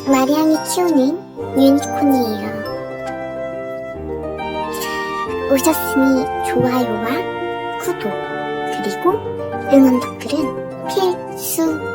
마리앙이 키우는 유니콘이에요. 오셨으니 좋아요와 구독, 그리고 응원 댓글은 필수!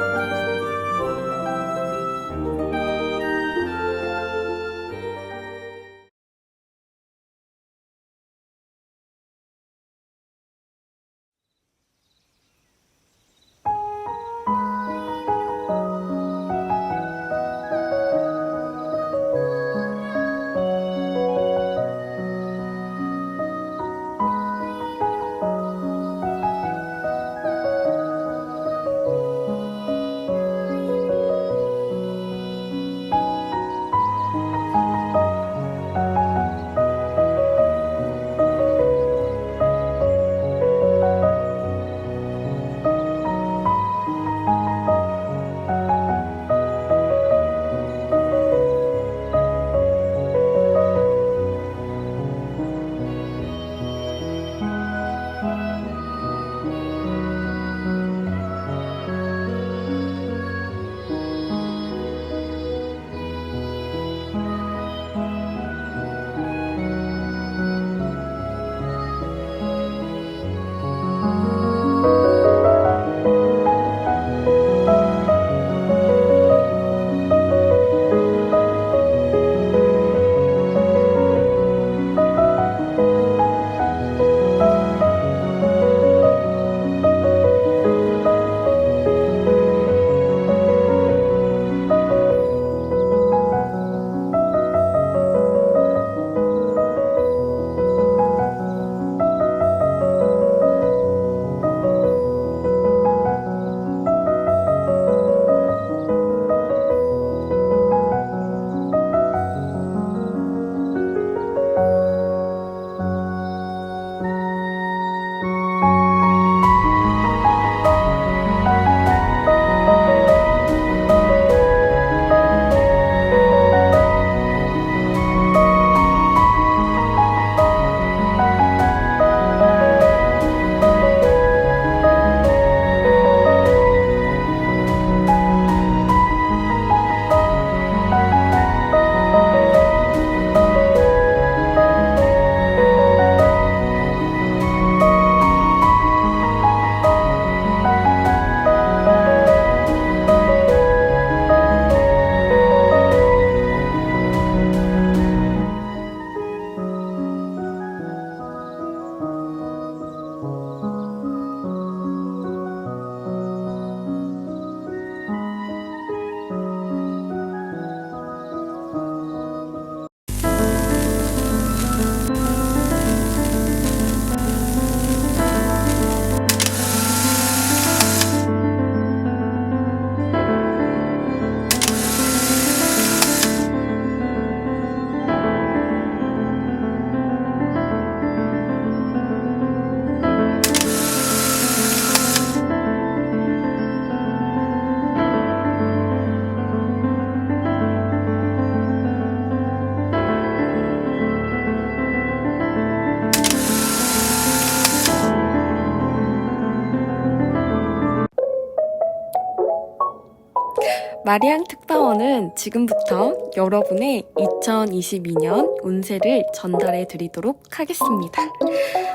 마리앙 특파원은 지금부터 여러분의 2022년 운세를 전달해 드리도록 하겠습니다.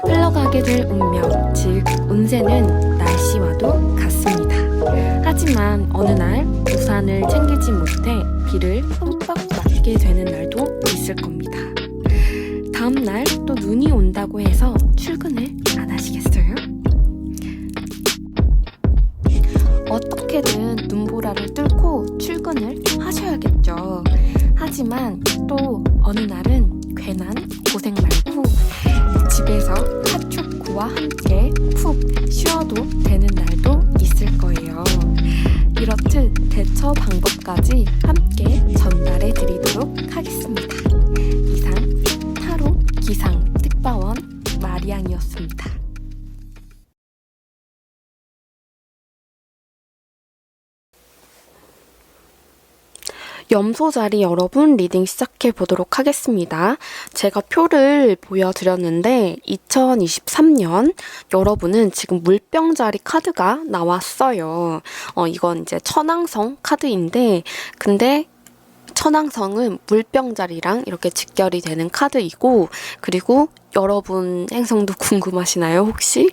흘러가게 될 운명, 즉 운세는 날씨와도 같습니다. 하지만 어느 날 우산을 챙기지 못해 비를 흠뻑 맞게 되는 날도 있을 겁니다. 다음 날 또 눈이 온다고 해서 출근을 안 하시겠어요? 어떻게든 눈보라를 뚫고 출근을 하셔야겠죠. 하지만 또 어느 날은 괜한 고생 말고 집에서 핫초코와 함께 푹 쉬어도 되는 날도 있을 거예요. 이렇듯 대처 방법까지 함께 전달해 드리도록 하겠습니다. 이상 타로 기상 특파원 마리앙이었습니다. 염소자리 여러분 리딩 시작해 보도록 하겠습니다. 제가 표를 보여드렸는데 2023년 여러분은 지금 물병자리 카드가 나왔어요. 이건 이제 천왕성 카드인데 근데 천왕성은 물병자리랑 이렇게 직결이 되는 카드이고, 그리고 여러분 행성도 궁금하시나요? 혹시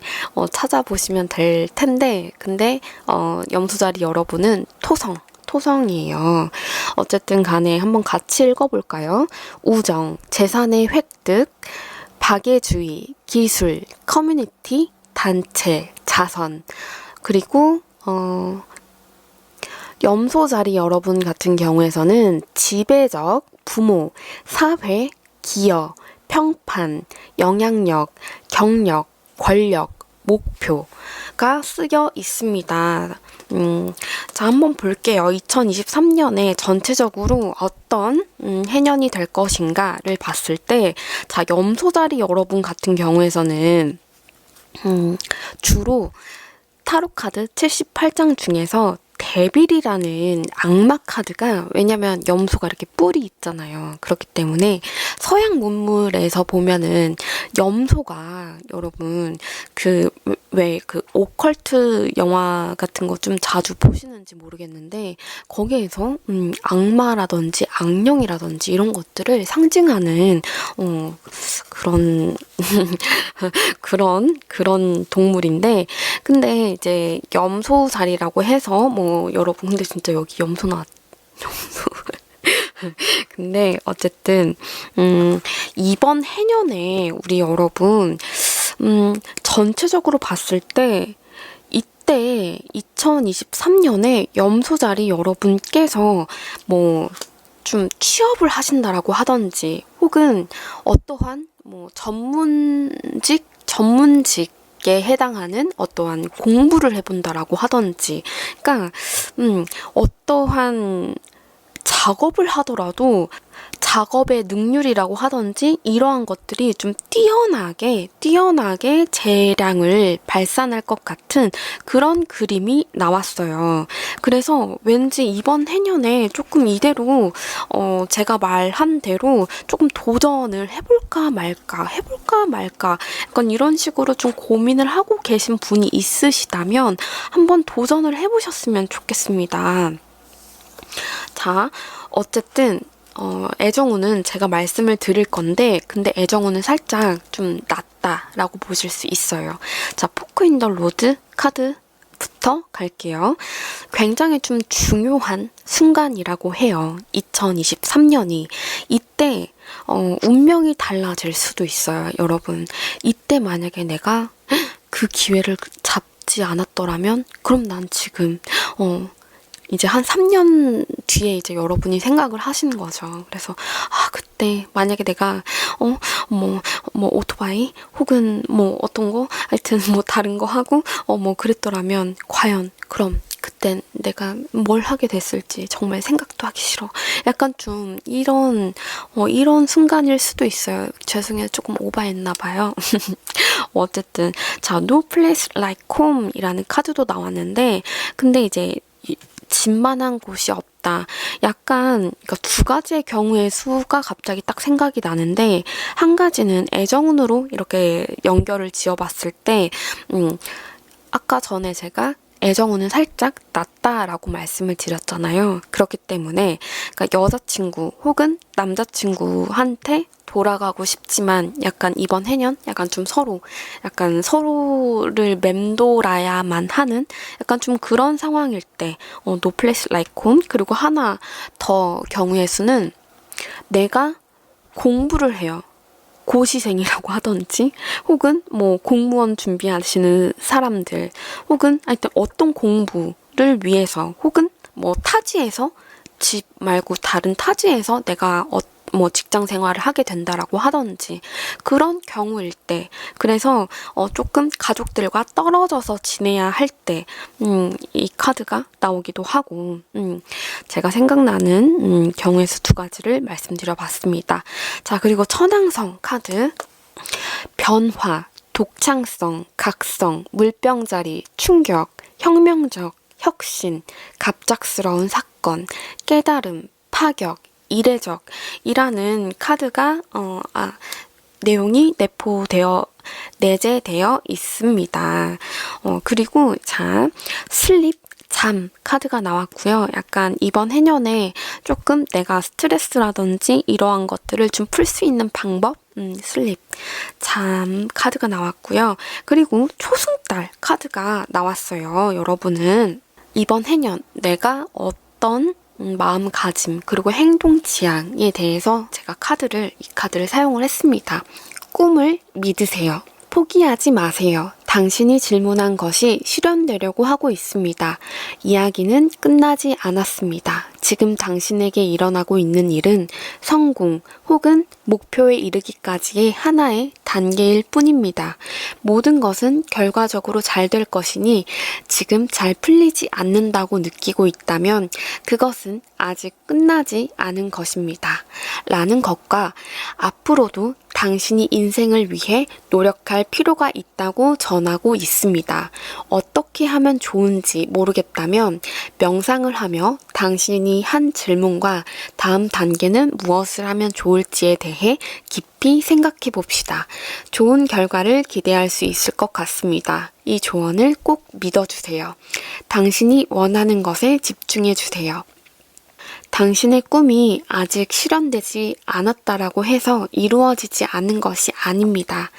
찾아보시면 될 텐데, 근데 염소자리 여러분은 토성이에요. 어쨌든 간에 한번 같이 읽어볼까요? 우정, 재산의 획득, 박애주의, 기술, 커뮤니티, 단체, 자선, 그리고 염소자리 여러분 같은 경우에서는 지배적, 부모, 사회, 기여, 평판, 영향력, 경력, 권력, 목표가 쓰여 있습니다. 자, 한번 볼게요. 2023년에 전체적으로 어떤 해년이 될 것인가를 봤을 때, 자, 염소자리 여러분 같은 경우에서는 주로 타로 카드 78장 중에서 데빌이라는 악마 카드가, 왜냐면 염소가 이렇게 뿔이 있잖아요. 그렇기 때문에 서양 문물에서 보면은 염소가, 여러분 그 왜 그 오컬트 영화 같은 거 좀 자주 보시는지 모르겠는데, 거기에서 악마라든지 악령이라든지 이런 것들을 상징하는 그런 동물인데, 근데 이제 염소자리라고 해서 여러분, 근데 진짜 여기 염소 근데 어쨌든 이번 해년에 우리 여러분 전체적으로 봤을 때, 이때 2023년에 염소자리 여러분께서 좀 취업을 하신다라고 하던지, 혹은 어떠한 전문직에 해당하는 어떠한 공부를 해본다라고 하던지, 그러니까 어떠한 작업을 하더라도 작업의 능률이라고 하던지, 이러한 것들이 좀 뛰어나게 재량을 발산할 것 같은 그런 그림이 나왔어요. 그래서 왠지 이번 해년에 조금 이대로 제가 말한 대로 조금 도전을 해볼까 말까 약간 이런 식으로 좀 고민을 하고 계신 분이 있으시다면 한번 도전을 해보셨으면 좋겠습니다. 자, 어쨌든 애정운은 제가 말씀을 드릴 건데, 근데 애정운은 살짝 좀 낮다라고 보실 수 있어요. 자, 포크 인 더 로드 카드부터 갈게요. 굉장히 좀 중요한 순간이라고 해요. 2023년이. 이때 운명이 달라질 수도 있어요, 여러분. 이때 만약에 내가 그 기회를 잡지 않았더라면, 그럼 난 지금 이제 한 3년 뒤에 이제 여러분이 생각을 하시는 거죠. 그래서 그때 만약에 내가 오토바이 혹은 어떤 거, 하여튼 다른 거 하고 그랬더라면, 과연 그럼 그땐 내가 뭘 하게 됐을지 정말 생각도 하기 싫어. 약간 좀 이런 순간일 수도 있어요. 죄송해요, 조금 오버했나 봐요. 어쨌든 자, No Place Like Home이라는 카드도 나왔는데, 근데 이제 집만한 곳이 없다. 약간, 그러니까 두 가지의 경우의 수가 갑자기 딱 생각이 나는데, 한 가지는 애정운으로 이렇게 연결을 지어봤을 때, 아까 전에 제가 애정운은 살짝 낮다라고 말씀을 드렸잖아요. 그렇기 때문에, 그러니까 여자친구 혹은 남자친구한테 돌아가고 싶지만, 약간 이번 해년 약간 좀 서로를 맴돌아야만 하는 약간 좀 그런 상황일 때 No Place Like Home. 그리고 하나 더 경우의 수는, 내가 공부를 해요. 고시생이라고 하던지, 혹은 공무원 준비하시는 사람들, 혹은 하여튼 어떤 공부를 위해서, 혹은 타지에서, 집 말고 다른 타지에서 내가 직장 생활을 하게 된다라고 하던지, 그런 경우일 때, 그래서 조금 가족들과 떨어져서 지내야 할 때, 이 카드가 나오기도 하고, 제가 생각나는 경우의 수 두 가지를 말씀드려봤습니다. 자, 그리고 천왕성 카드, 변화, 독창성, 각성, 물병자리, 충격, 혁명적, 혁신, 갑작스러운 사건, 깨달음, 파격, 이례적이라는 카드가 내용이 내재되어 있습니다. 그리고 자, 슬립, 잠 카드가 나왔고요. 약간 이번 해년에 조금 내가 스트레스라든지 이러한 것들을 좀 풀 수 있는 방법? 슬립, 잠 카드가 나왔고요. 그리고 초승달 카드가 나왔어요. 여러분은 이번 해년 내가 어떤 마음가짐 그리고 행동 지향에 대해서 제가 이 카드를 사용을 했습니다. 꿈을 믿으세요. 포기하지 마세요. 당신이 질문한 것이 실현되려고 하고 있습니다. 이야기는 끝나지 않았습니다. 지금 당신에게 일어나고 있는 일은 성공 혹은 목표에 이르기까지의 하나의 단계일 뿐입니다. 모든 것은 결과적으로 잘 될 것이니 지금 잘 풀리지 않는다고 느끼고 있다면 그것은 아직 끝나지 않은 것입니다. 라는 것과 앞으로도 당신이 인생을 위해 노력할 필요가 있다고 전하고 있습니다. 어떻게 하면 좋은지 모르겠다면 명상을 하며 당신이 한 질문과 다음 단계는 무엇을 하면 좋을지에 대해 깊이 생각해 봅시다. 좋은 결과를 기대할 수 있을 것 같습니다. 이 조언을 꼭 믿어주세요. 당신이 원하는 것에 집중해 주세요. 당신의 꿈이 아직 실현되지 않았다라고 해서 이루어지지 않은 것이 아닙니다.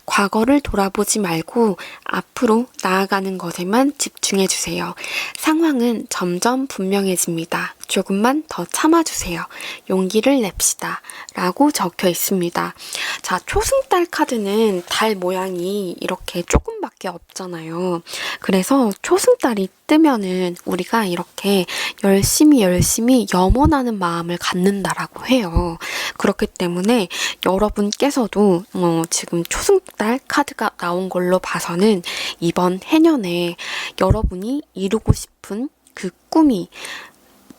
과거를 돌아보지 말고 앞으로 나아가는 것에만 집중해 주세요. 상황은 점점 분명해집니다. 조금만 더 참아주세요. 용기를 냅시다. 라고 적혀 있습니다. 자, 초승달 카드는 달 모양이 이렇게 조금밖에 없잖아요. 그래서 초승달이 뜨면은 우리가 이렇게 열심히 염원하는 마음을 갖는다라고 해요. 그렇기 때문에 여러분께서도 지금 초승달 카드가 나온 걸로 봐서는 이번 해년에 여러분이 이루고 싶은 그 꿈이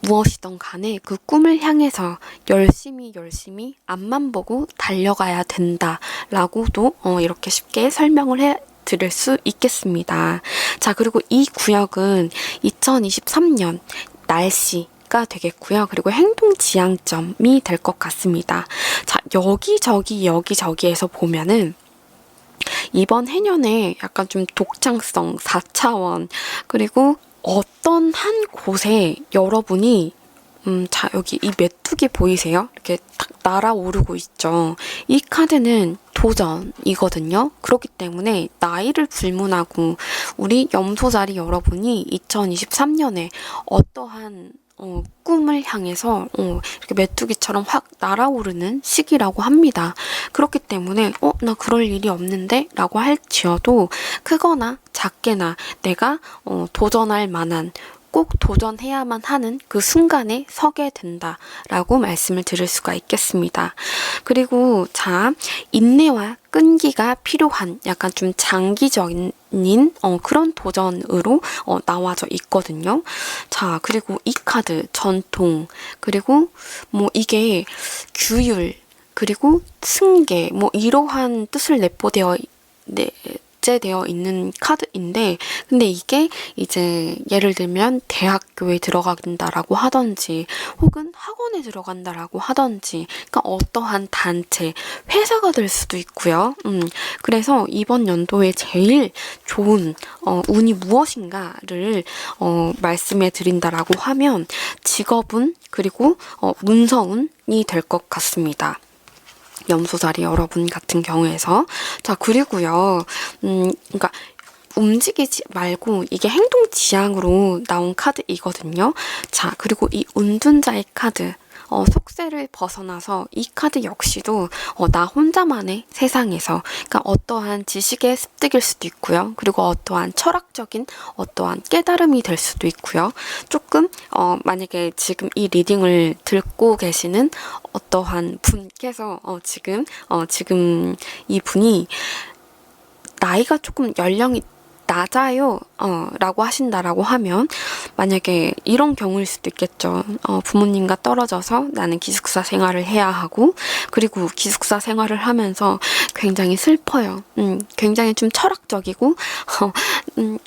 무엇이든 간에 그 꿈을 향해서 열심히 앞만 보고 달려가야 된다라고도 이렇게 쉽게 설명을 해 드릴 수 있겠습니다. 자, 그리고 이 구역은 2023년 날씨가 되겠고요. 그리고 행동 지향점이 될 것 같습니다. 자, 여기저기에서 보면은 이번 해년에 약간 좀 독창성 4차원 그리고 어떤 한 곳에 여러분이 자, 여기 이 메뚜기 보이세요? 이렇게 딱 날아오르고 있죠. 이 카드는 도전이거든요. 그렇기 때문에 나이를 불문하고 우리 염소자리 여러분이 2023년에 어떠한 꿈을 향해서 이렇게 메뚜기처럼 확 날아오르는 시기라고 합니다. 그렇기 때문에 나 그럴 일이 없는데? 라고 할지어도 크거나 작게나 내가 도전할 만한 꼭 도전해야만 하는 그 순간에 서게 된다라고 말씀을 드릴 수가 있겠습니다. 그리고 자, 인내와 끈기가 필요한 약간 좀 장기적인 그런 도전으로 나와져 있거든요. 자, 그리고 이 카드 전통 그리고 뭐 이게 규율 그리고 승계 뭐 이러한 뜻을 내포되어 있는 카드인데 근데 이게 이제 예를 들면 대학교에 들어간다라고 하던지 혹은 학원에 들어간다라고 하던지 그러니까 어떠한 단체, 회사가 될 수도 있고요. 그래서 이번 연도에 제일 좋은 운이 무엇인가를 말씀해 드린다라고 하면 직업운 그리고 문서운이 될 것 같습니다. 염소자리 여러분 같은 경우에서 자 그리고요 그러니까 움직이지 말고 이게 행동 지향으로 나온 카드이거든요. 자 그리고 이 운둔자의 카드 속세를 벗어나서 이 카드 역시도 나 혼자만의 세상에서 그러니까 어떠한 지식의 습득일 수도 있고요. 그리고 어떠한 철학적인 어떠한 깨달음이 될 수도 있고요. 조금 만약에 지금 이 리딩을 듣고 계시는 어떠한 분께서 지금 이 분이 나이가 조금 연령이 낮아요 라고 하신다라고 하면 만약에 이런 경우일 수도 있겠죠. 부모님과 떨어져서 나는 기숙사 생활을 해야 하고 그리고 기숙사 생활을 하면서 굉장히 슬퍼요. 굉장히 좀 철학적이고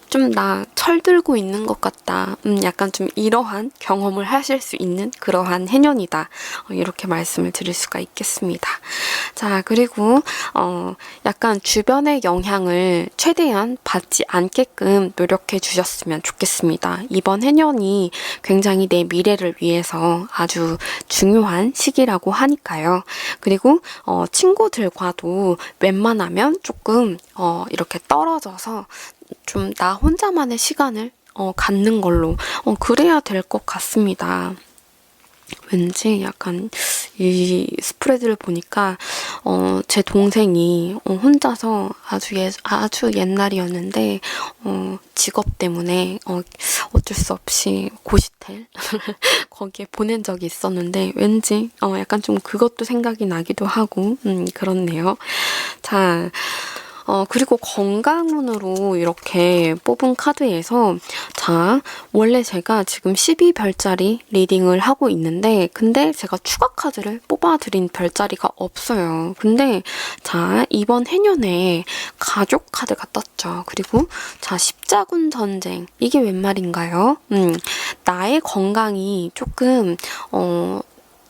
좀 나 철들고 있는 것 같다. 약간 좀 이러한 경험을 하실 수 있는 그러한 해년이다. 이렇게 말씀을 드릴 수가 있겠습니다. 자 그리고 약간 주변의 영향을 최대한 받지 않게끔 노력해 주셨으면 좋겠습니다. 이번 해년이 굉장히 내 미래를 위해서 아주 중요한 시기라고 하니까요. 그리고 친구들과도 웬만하면 조금 이렇게 떨어져서 좀 나 혼자만의 시간을 갖는 걸로 그래야 될 것 같습니다. 왠지 약간 이 스프레드를 보니까 제 동생이 혼자서 아주 옛날이었는데 직업 때문에 어쩔 수 없이 고시텔 거기에 보낸 적이 있었는데 왠지 약간 좀 그것도 생각이 나기도 하고 그렇네요. 자, 그리고 건강운으로 이렇게 뽑은 카드에서 자, 원래 제가 지금 12별짜리 리딩을 하고 있는데 근데 제가 추가 카드를 뽑아드린 별자리가 없어요. 근데 자, 이번 해년에 가족 카드가 떴죠. 그리고 자, 십자군 전쟁. 이게 웬 말인가요? 나의 건강이 조금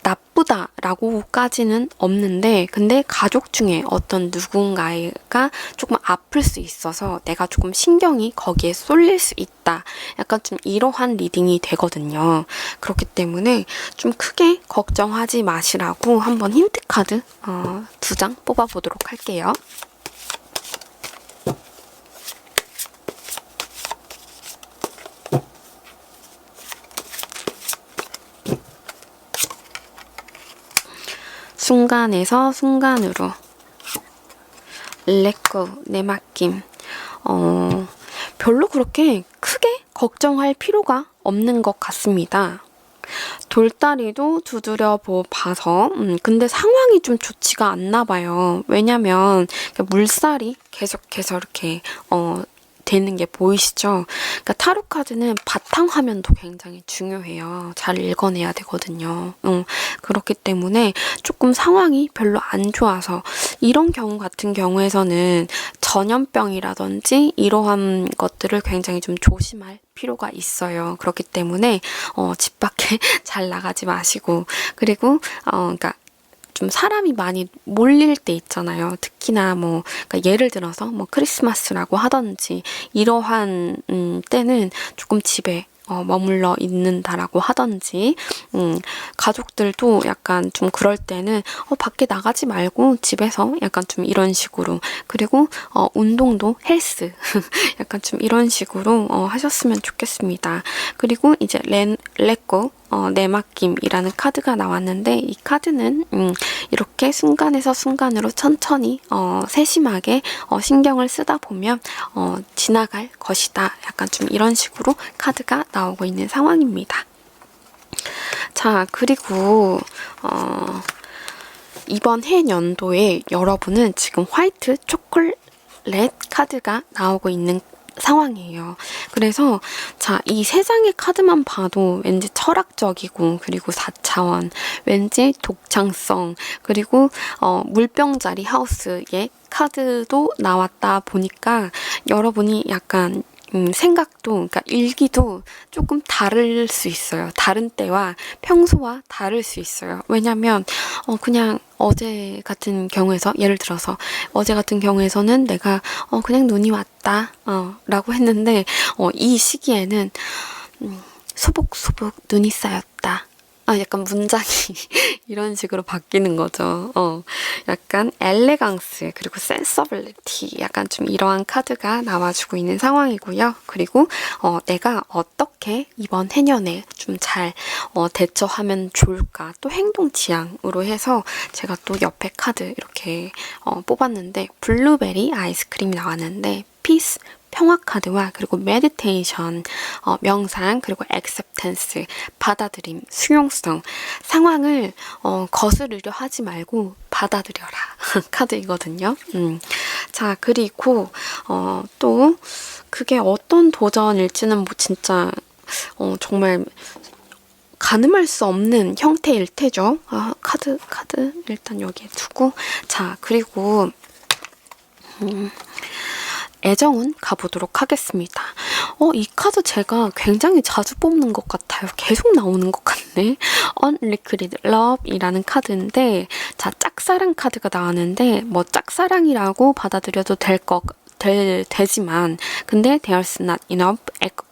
나쁘다라고까지는 없는데 근데 가족 중에 어떤 누군가가 조금 아플 수 있어서 내가 조금 신경이 거기에 쏠릴 수 있다. 약간 좀 이러한 리딩이 되거든요. 그렇기 때문에 좀 크게 걱정하지 마시라고 한번 힌트 카드 2장 뽑아보도록 할게요. 순간에서 순간으로 렛고 내 맡김. 별로 그렇게 크게 걱정할 필요가 없는 것 같습니다. 돌다리도 두드려 봐서 근데 상황이 좀 좋지가 않나 봐요. 왜냐면 물살이 계속해서 이렇게 되는 게 보이시죠? 그러니까 타로 카드는 바탕화면도 굉장히 중요해요. 잘 읽어내야 되거든요. 그렇기 때문에 조금 상황이 별로 안 좋아서 이런 경우 같은 경우에서는 전염병이라든지 이러한 것들을 굉장히 좀 조심할 필요가 있어요. 그렇기 때문에 집 밖에 잘 나가지 마시고 그리고 그러니까 좀 사람이 많이 몰릴 때 있잖아요. 특히나 그러니까 예를 들어서 크리스마스라고 하든지 이러한 때는 조금 집에 머물러 있는다라고 하든지 가족들도 약간 좀 그럴 때는 밖에 나가지 말고 집에서 약간 좀 이런 식으로 그리고 운동도 헬스 약간 좀 이런 식으로 하셨으면 좋겠습니다. 그리고 이제 렛고 내 맡김이라는 카드가 나왔는데 이 카드는 이렇게 순간에서 순간으로 천천히 세심하게 신경을 쓰다 보면 지나갈 것이다. 약간 좀 이런 식으로 카드가 나오고 있는 상황입니다. 자, 그리고 이번 해년도에 여러분은 지금 화이트 초콜릿 카드가 나오고 있는 상황이에요. 그래서 자, 이 세 장의 카드만 봐도 왠지 철학적이고 그리고 4차원, 왠지 독창성, 그리고 물병자리 하우스의 카드도 나왔다 보니까 여러분이 약간 생각도, 그러니까 일기도 조금 다를 수 있어요. 다른 때와 평소와 다를 수 있어요. 왜냐면 그냥 어제 같은 경우에서 예를 들어서 어제 같은 경우에서는 내가 그냥 눈이 왔다 라고 했는데 이 시기에는 소복소복 눈이 쌓였다. 약간 문장이 이런 식으로 바뀌는 거죠. 약간 엘레강스 그리고 센서빌리티 약간 좀 이러한 카드가 나와주고 있는 상황이고요. 그리고 내가 어떻게 이번 해년에 좀 잘 대처하면 좋을까 또 행동 지향으로 해서 제가 또 옆에 카드 이렇게 뽑았는데 블루베리 아이스크림이 나왔는데 피스 평화 카드와 그리고 메디테이션, 명상, 그리고 액셉텐스, 받아들임, 수용성, 상황을 거스르려 하지 말고 받아들여라 카드이거든요. 자, 그리고 또 그게 어떤 도전일지는 진짜 정말 가늠할 수 없는 형태일 테죠. 카드 일단 여기에 두고 자, 그리고 애정은 가보도록 하겠습니다. 이 카드 제가 굉장히 자주 뽑는 것 같아요. 계속 나오는 것 같네. Unliquid Love이라는 카드인데 자, 짝사랑 카드가 나왔는데 짝사랑이라고 받아들여도 될 것 되지만 근데 there's not enough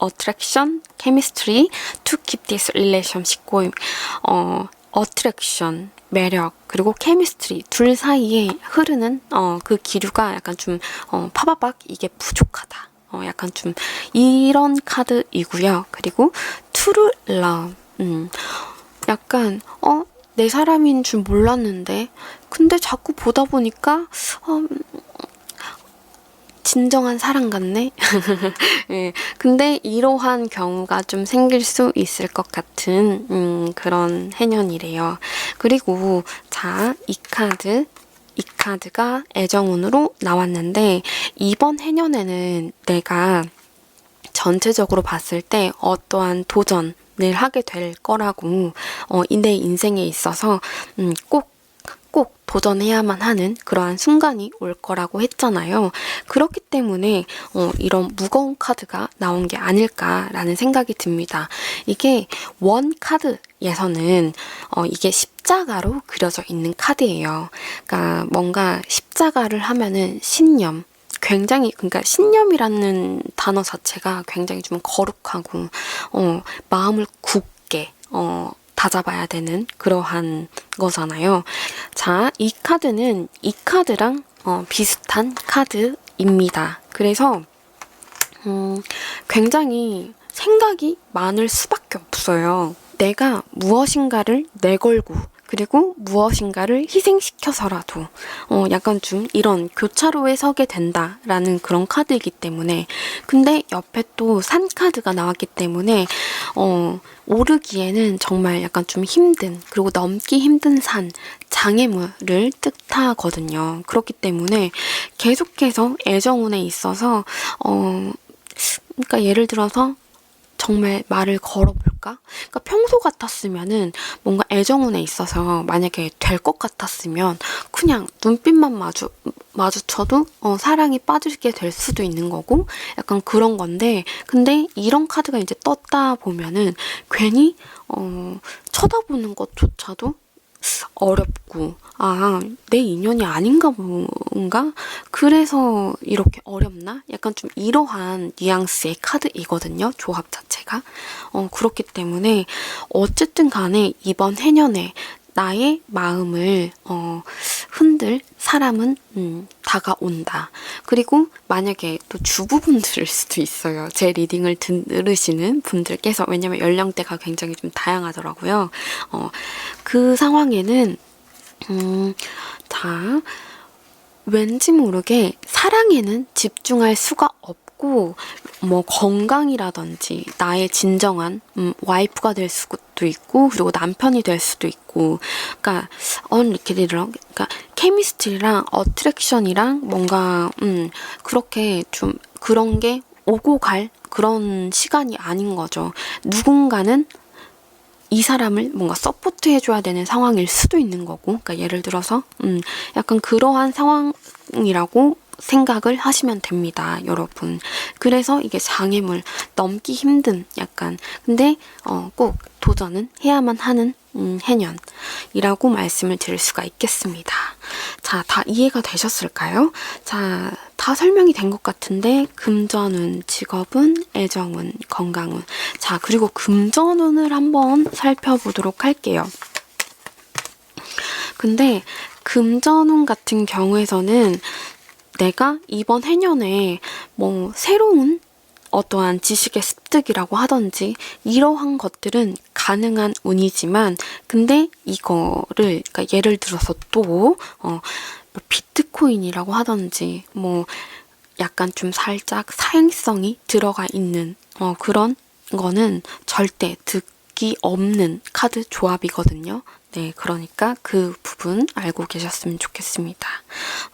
attraction, chemistry to keep this relationship going. attraction, 매력, 그리고 chemistry 둘 사이에 흐르는 그 기류가 약간 좀 파바박 이게 부족하다. 약간 좀 이런 카드이고요. 그리고 true love. 약간 내 사람인 줄 몰랐는데 근데 자꾸 보다 보니까 진정한 사랑 같네? 예, 근데 이러한 경우가 좀 생길 수 있을 것 같은 그런 해년이래요. 그리고 자, 이 카드가 애정운으로 나왔는데 이번 해년에는 내가 전체적으로 봤을 때 어떠한 도전을 하게 될 거라고 내 인생에 있어서 꼭 도전해야만 하는 그러한 순간이 올 거라고 했잖아요. 그렇기 때문에 이런 무거운 카드가 나온 게 아닐까라는 생각이 듭니다. 이게 원 카드에서는 이게 십자가로 그려져 있는 카드예요. 그러니까 뭔가 십자가를 하면은 신념, 굉장히 그러니까 신념이라는 단어 자체가 굉장히 좀 거룩하고 마음을 굳게 다잡아야 되는 그러한 거잖아요. 자, 이 카드는 이 카드랑 비슷한 카드입니다. 그래서 굉장히 생각이 많을 수밖에 없어요. 내가 무엇인가를 내걸고 그리고 무엇인가를 희생시켜서라도 약간 좀 이런 교차로에 서게 된다라는 그런 카드이기 때문에 근데 옆에 또 산 카드가 나왔기 때문에 오르기에는 정말 약간 좀 힘든 그리고 넘기 힘든 산, 장애물을 뜻하거든요. 그렇기 때문에 계속해서 애정운에 있어서 그러니까 예를 들어서 정말 말을 걸어볼까? 그러니까 평소 같았으면은 뭔가 애정운에 있어서 만약에 될 것 같았으면 그냥 눈빛만 마주쳐도 사랑에 빠지게 될 수도 있는 거고 약간 그런 건데 근데 이런 카드가 이제 떴다 보면은 괜히 쳐다보는 것조차도 어렵고 내 인연이 아닌가 뭔가 그래서 이렇게 어렵나? 약간 좀 이러한 뉘앙스의 카드이거든요. 조합 자체가. 그렇기 때문에 어쨌든 간에 이번 해년에 나의 마음을 흔들 사람은 다가온다. 그리고 만약에 또 주부분들일 수도 있어요. 제 리딩을 들으시는 분들께서 왜냐면 연령대가 굉장히 좀 다양하더라고요. 그 상황에는 자, 왠지 모르게 사랑에는 집중할 수가 없고 뭐 건강이라든지 나의 진정한 와이프가 될 수도 있고 그리고 남편이 될 수도 있고 그러니까 그러니까 케미스트리랑 어트랙션이랑 뭔가 그렇게 좀 그런 게 오고 갈 그런 시간이 아닌 거죠. 누군가는 이 사람을 뭔가 서포트 해줘야 되는 상황일 수도 있는 거고, 그러니까 예를 들어서 약간 그러한 상황이라고 생각을 하시면 됩니다, 여러분. 그래서 이게 장애물 넘기 힘든 약간 근데 꼭 도전은 해야만 하는 해년이라고 말씀을 드릴 수가 있겠습니다. 자, 다 이해가 되셨을까요? 자, 다 설명이 된 것 같은데 금전운, 직업운, 애정운, 건강운. 자, 그리고 금전운을 한번 살펴보도록 할게요. 근데 금전운 같은 경우에서는 내가 이번 해년에 뭐 새로운 어떠한 지식의 습득이라고 하든지 이러한 것들은 가능한 운이지만 근데 이거를 그러니까 예를 들어서 또 비트코인이라고 하든지 뭐 약간 좀 살짝 사행성이 들어가 있는 그런 거는 절대 득이 없는 카드 조합이거든요. 네, 그러니까 그 부분 알고 계셨으면 좋겠습니다.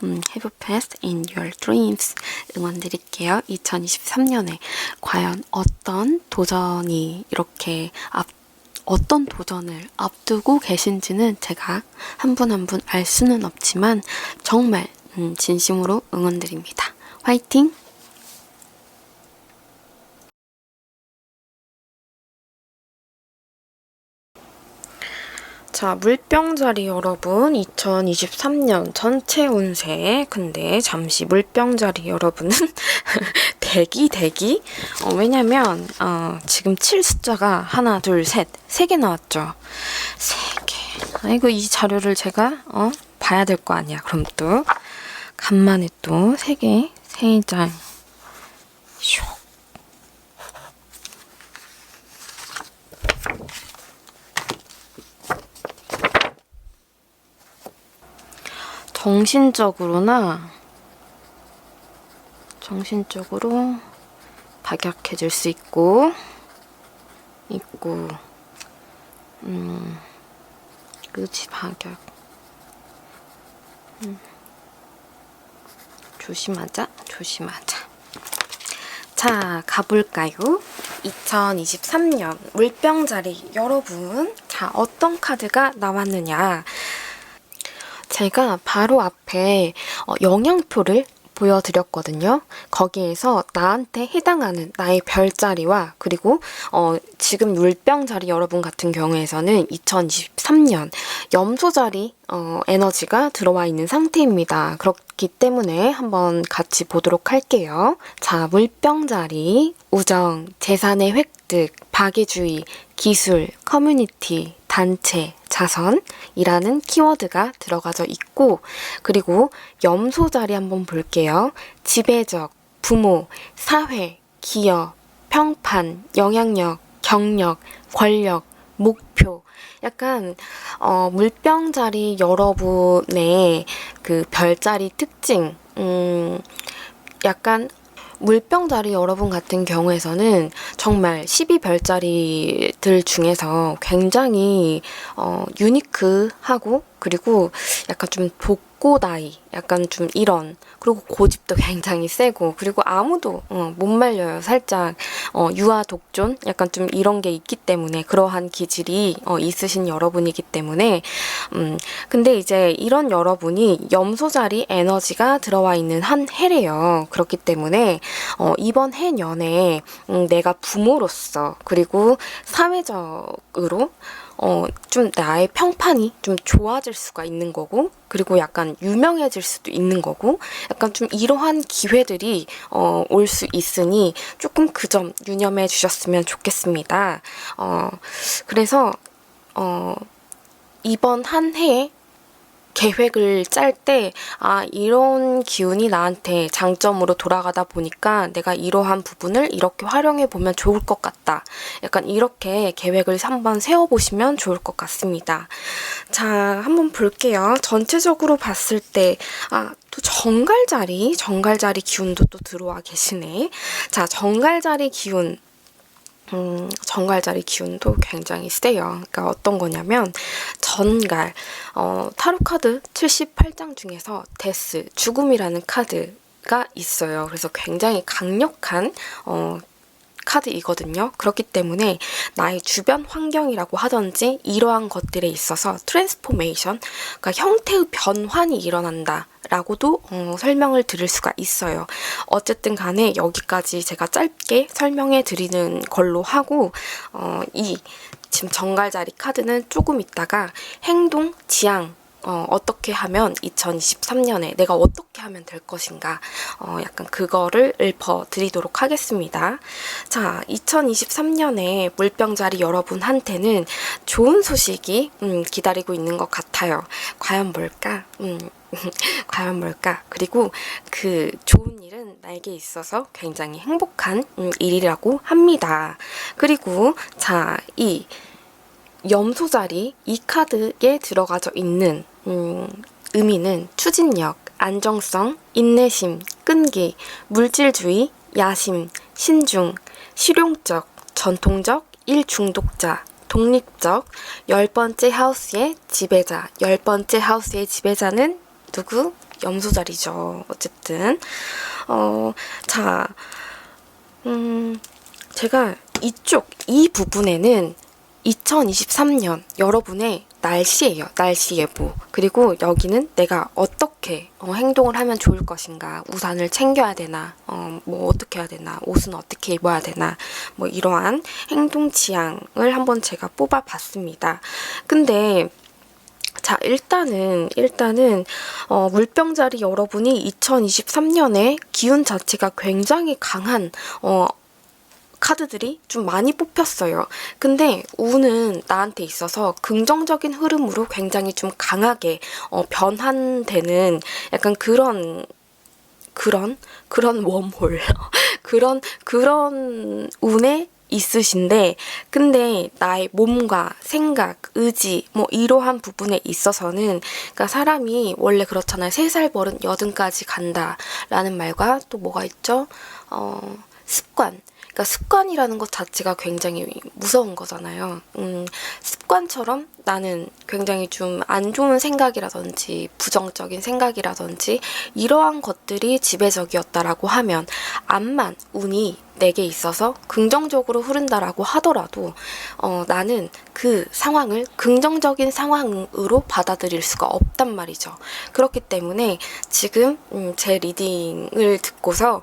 Have faith in your dreams 응원 드릴게요. 2023년에 과연 어떤 도전이 이렇게 어떤 도전을 앞두고 계신지는 제가 한 분 한 분 알 수는 없지만 정말 진심으로 응원드립니다. 화이팅! 자, 물병자리 여러분, 2023년 전체 운세. 근데 잠시 물병자리 여러분은 대기. 왜냐면, 지금 7 숫자가 하나, 둘, 셋, 3개 나왔죠. 3개. 아이고, 이 자료를 제가, 봐야 될 거 아니야. 그럼 또, 간만에 또 3개, 3장. 슉. 정신적으로 박약해질 수 있고, 의지 박약. 조심하자. 자, 가볼까요? 2023년 물병자리 여러분, 자, 어떤 카드가 나왔느냐? 제가 바로 앞에 영양표를 보여드렸거든요. 거기에서 나한테 해당하는 나의 별자리와 그리고 지금 물병자리 여러분 같은 경우에서는 2023년 염소자리 에너지가 들어와 있는 상태입니다. 그렇기 때문에 한번 같이 보도록 할게요. 자, 물병자리, 우정, 재산의 획득, 박애주의, 기술, 커뮤니티, 단체, 자선이라는 키워드가 들어가져 있고, 그리고 염소 자리 한번 볼게요. 지배적, 부모, 사회, 기업, 평판, 영향력, 경력, 권력, 목표. 약간 물병 자리 여러분의 그 별자리 특징, 약간 물병자리 여러분 같은 경우에서는 정말 12별자리들 중에서 굉장히 유니크하고, 그리고 약간 좀 독고다이, 약간 좀 이런, 그리고 고집도 굉장히 세고, 그리고 아무도 못 말려요. 살짝 유아 독존, 약간 좀 이런 게 있기 때문에, 그러한 기질이 있으신 여러분이기 때문에, 근데 이제 이런 여러분이 염소자리 에너지가 들어와 있는 한 해래요. 그렇기 때문에 이번 해년에 내가 부모로서, 그리고 사회적으로 좀 나의 평판이 좀 좋아질 수가 있는 거고, 그리고 약간 유명해질 수도 있는 거고, 약간 좀 이러한 기회들이 올 수 있으니 조금 그 점 유념해 주셨으면 좋겠습니다. 그래서 이번 한 해에 계획을 짤 때, 이런 기운이 나한테 장점으로 돌아가다 보니까 내가 이러한 부분을 이렇게 활용해 보면 좋을 것 같다. 약간 이렇게 계획을 한번 세워보시면 좋을 것 같습니다. 자, 한번 볼게요. 전체적으로 봤을 때, 또 정갈자리 기운도 또 들어와 계시네. 자, 정갈자리 기운. 정갈자리 기운도 굉장히 세요. 그러니까 어떤 거냐면, 전갈, 타로 카드 78장 중에서 데스, 죽음이라는 카드가 있어요. 그래서 굉장히 강력한 카드이거든요. 그렇기 때문에 나의 주변 환경이라고 하든지 이러한 것들에 있어서 트랜스포메이션, 그러니까 형태의 변환이 일어난다 라고도 설명을 드릴 수가 있어요. 어쨌든 간에 여기까지 제가 짧게 설명해 드리는 걸로 하고, 이 지금 정갈자리 카드는 조금 있다가 행동, 지향, 어떻게 하면 2023년에 내가 어떻게 하면 될 것인가, 약간 그거를 읊어드리도록 하겠습니다. 자, 2023년에 물병자리 여러분한테는 좋은 소식이 기다리고 있는 것 같아요. 과연 뭘까? 과연 뭘까? 그리고 그 좋은 일은 나에게 있어서 굉장히 행복한 일이라고 합니다. 그리고 자, 이 염소자리 이 카드에 들어가져 있는 의미는 추진력, 안정성, 인내심, 끈기, 물질주의, 야심, 신중, 실용적, 전통적, 일중독자, 독립적, 10번째 하우스의 지배자. 10번째 하우스의 지배자는 누구? 염소자리죠. 어쨌든 자, 제가 이 부분에는 2023년 여러분의 날씨예요. 날씨 예보. 그리고 여기는 내가 어떻게 행동을 하면 좋을 것인가. 우산을 챙겨야 되나, 뭐 어떻게 해야 되나, 옷은 어떻게 입어야 되나, 뭐 이러한 행동 지향을 한번 제가 뽑아봤습니다. 근데 자, 일단은 물병자리 여러분이 2023년에 기운 자체가 굉장히 강한 카드들이 좀 많이 뽑혔어요. 근데 운은 나한테 있어서 긍정적인 흐름으로 굉장히 좀 강하게 변환되는 약간 그런 웜홀 그런 운에 있으신데, 근데 나의 몸과 생각, 의지 뭐 이러한 부분에 있어서는, 그러니까 사람이 원래 그렇잖아요. 3살 버른 80까지 간다 라는 말과 또 뭐가 있죠? 습관. 그러니까 습관이라는 것 자체가 굉장히 무서운 거잖아요. 습관처럼 나는 굉장히 좀 안 좋은 생각이라든지 부정적인 생각이라든지 이러한 것들이 지배적이었다라고 하면, 암만 운이 내게 있어서 긍정적으로 흐른다라고 하더라도 나는 그 상황을 긍정적인 상황으로 받아들일 수가 없단 말이죠. 그렇기 때문에 지금 제 리딩을 듣고서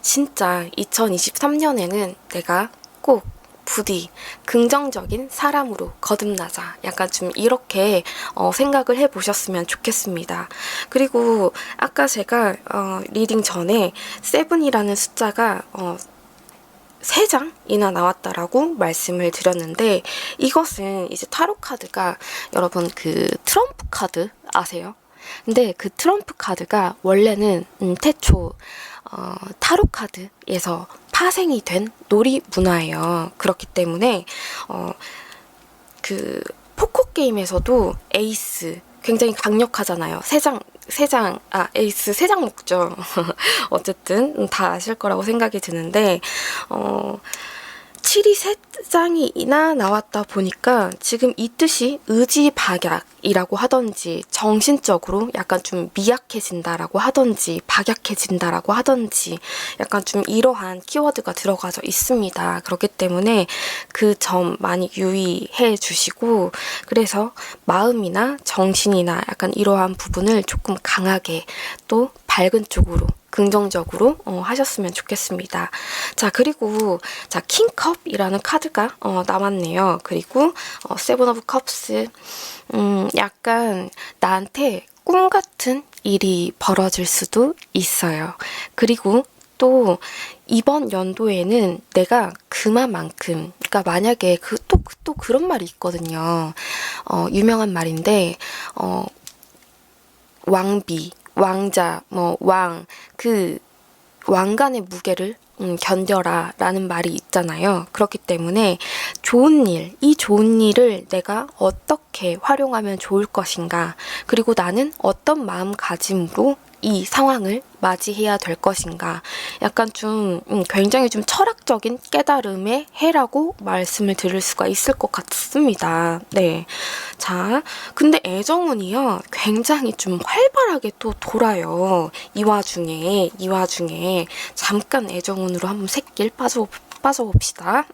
진짜 2023년에는 내가 꼭 부디 긍정적인 사람으로 거듭나자, 약간 좀 이렇게 생각을 해보셨으면 좋겠습니다. 그리고 아까 제가 리딩 전에 7이라는 숫자가 3장이나 나왔다라고 말씀을 드렸는데, 이것은 이제 타로 카드가, 여러분 그 트럼프 카드 아세요? 근데 그 트럼프 카드가 원래는 태초 타로 카드에서 파생이 된 놀이 문화예요. 그렇기 때문에 그 포커 게임에서도 에이스 굉장히 강력하잖아요. 에이스 3장 먹죠. 어쨌든 다 아실 거라고 생각이 드는데 7이 3장이나 나왔다 보니까 지금 이 뜻이 의지박약이라고 하던지, 정신적으로 약간 좀 미약해진다라고 하던지, 박약해진다라고 하던지, 약간 좀 이러한 키워드가 들어가져 있습니다. 그렇기 때문에 그 점 많이 유의해 주시고, 그래서 마음이나 정신이나 약간 이러한 부분을 조금 강하게 또 밝은 쪽으로 긍정적으로 하셨으면 좋겠습니다. 자, 그리고 킹컵이라는 카드가 남았네요. 그리고 세븐 오브 컵스, 약간 나한테 꿈 같은 일이 벌어질 수도 있어요. 그리고 또 이번 연도에는 내가 그만큼, 그러니까 만약에 또 그런 말이 있거든요. 유명한 말인데 왕비, 왕자, 그 왕관의 무게를 견뎌라 라는 말이 있잖아요. 그렇기 때문에 이 좋은 일을 내가 어떻게 활용하면 좋을 것인가, 그리고 나는 어떤 마음가짐으로 이 상황을 맞이해야 될 것인가, 약간 좀 굉장히 좀 철학적인 깨달음의 해라고 말씀을 드릴 수가 있을 것 같습니다. 네. 자, 근데 애정운이요, 굉장히 좀 활발하게 또 돌아요. 이 와중에 잠깐 애정운으로 한번 새길 빠져봅시다.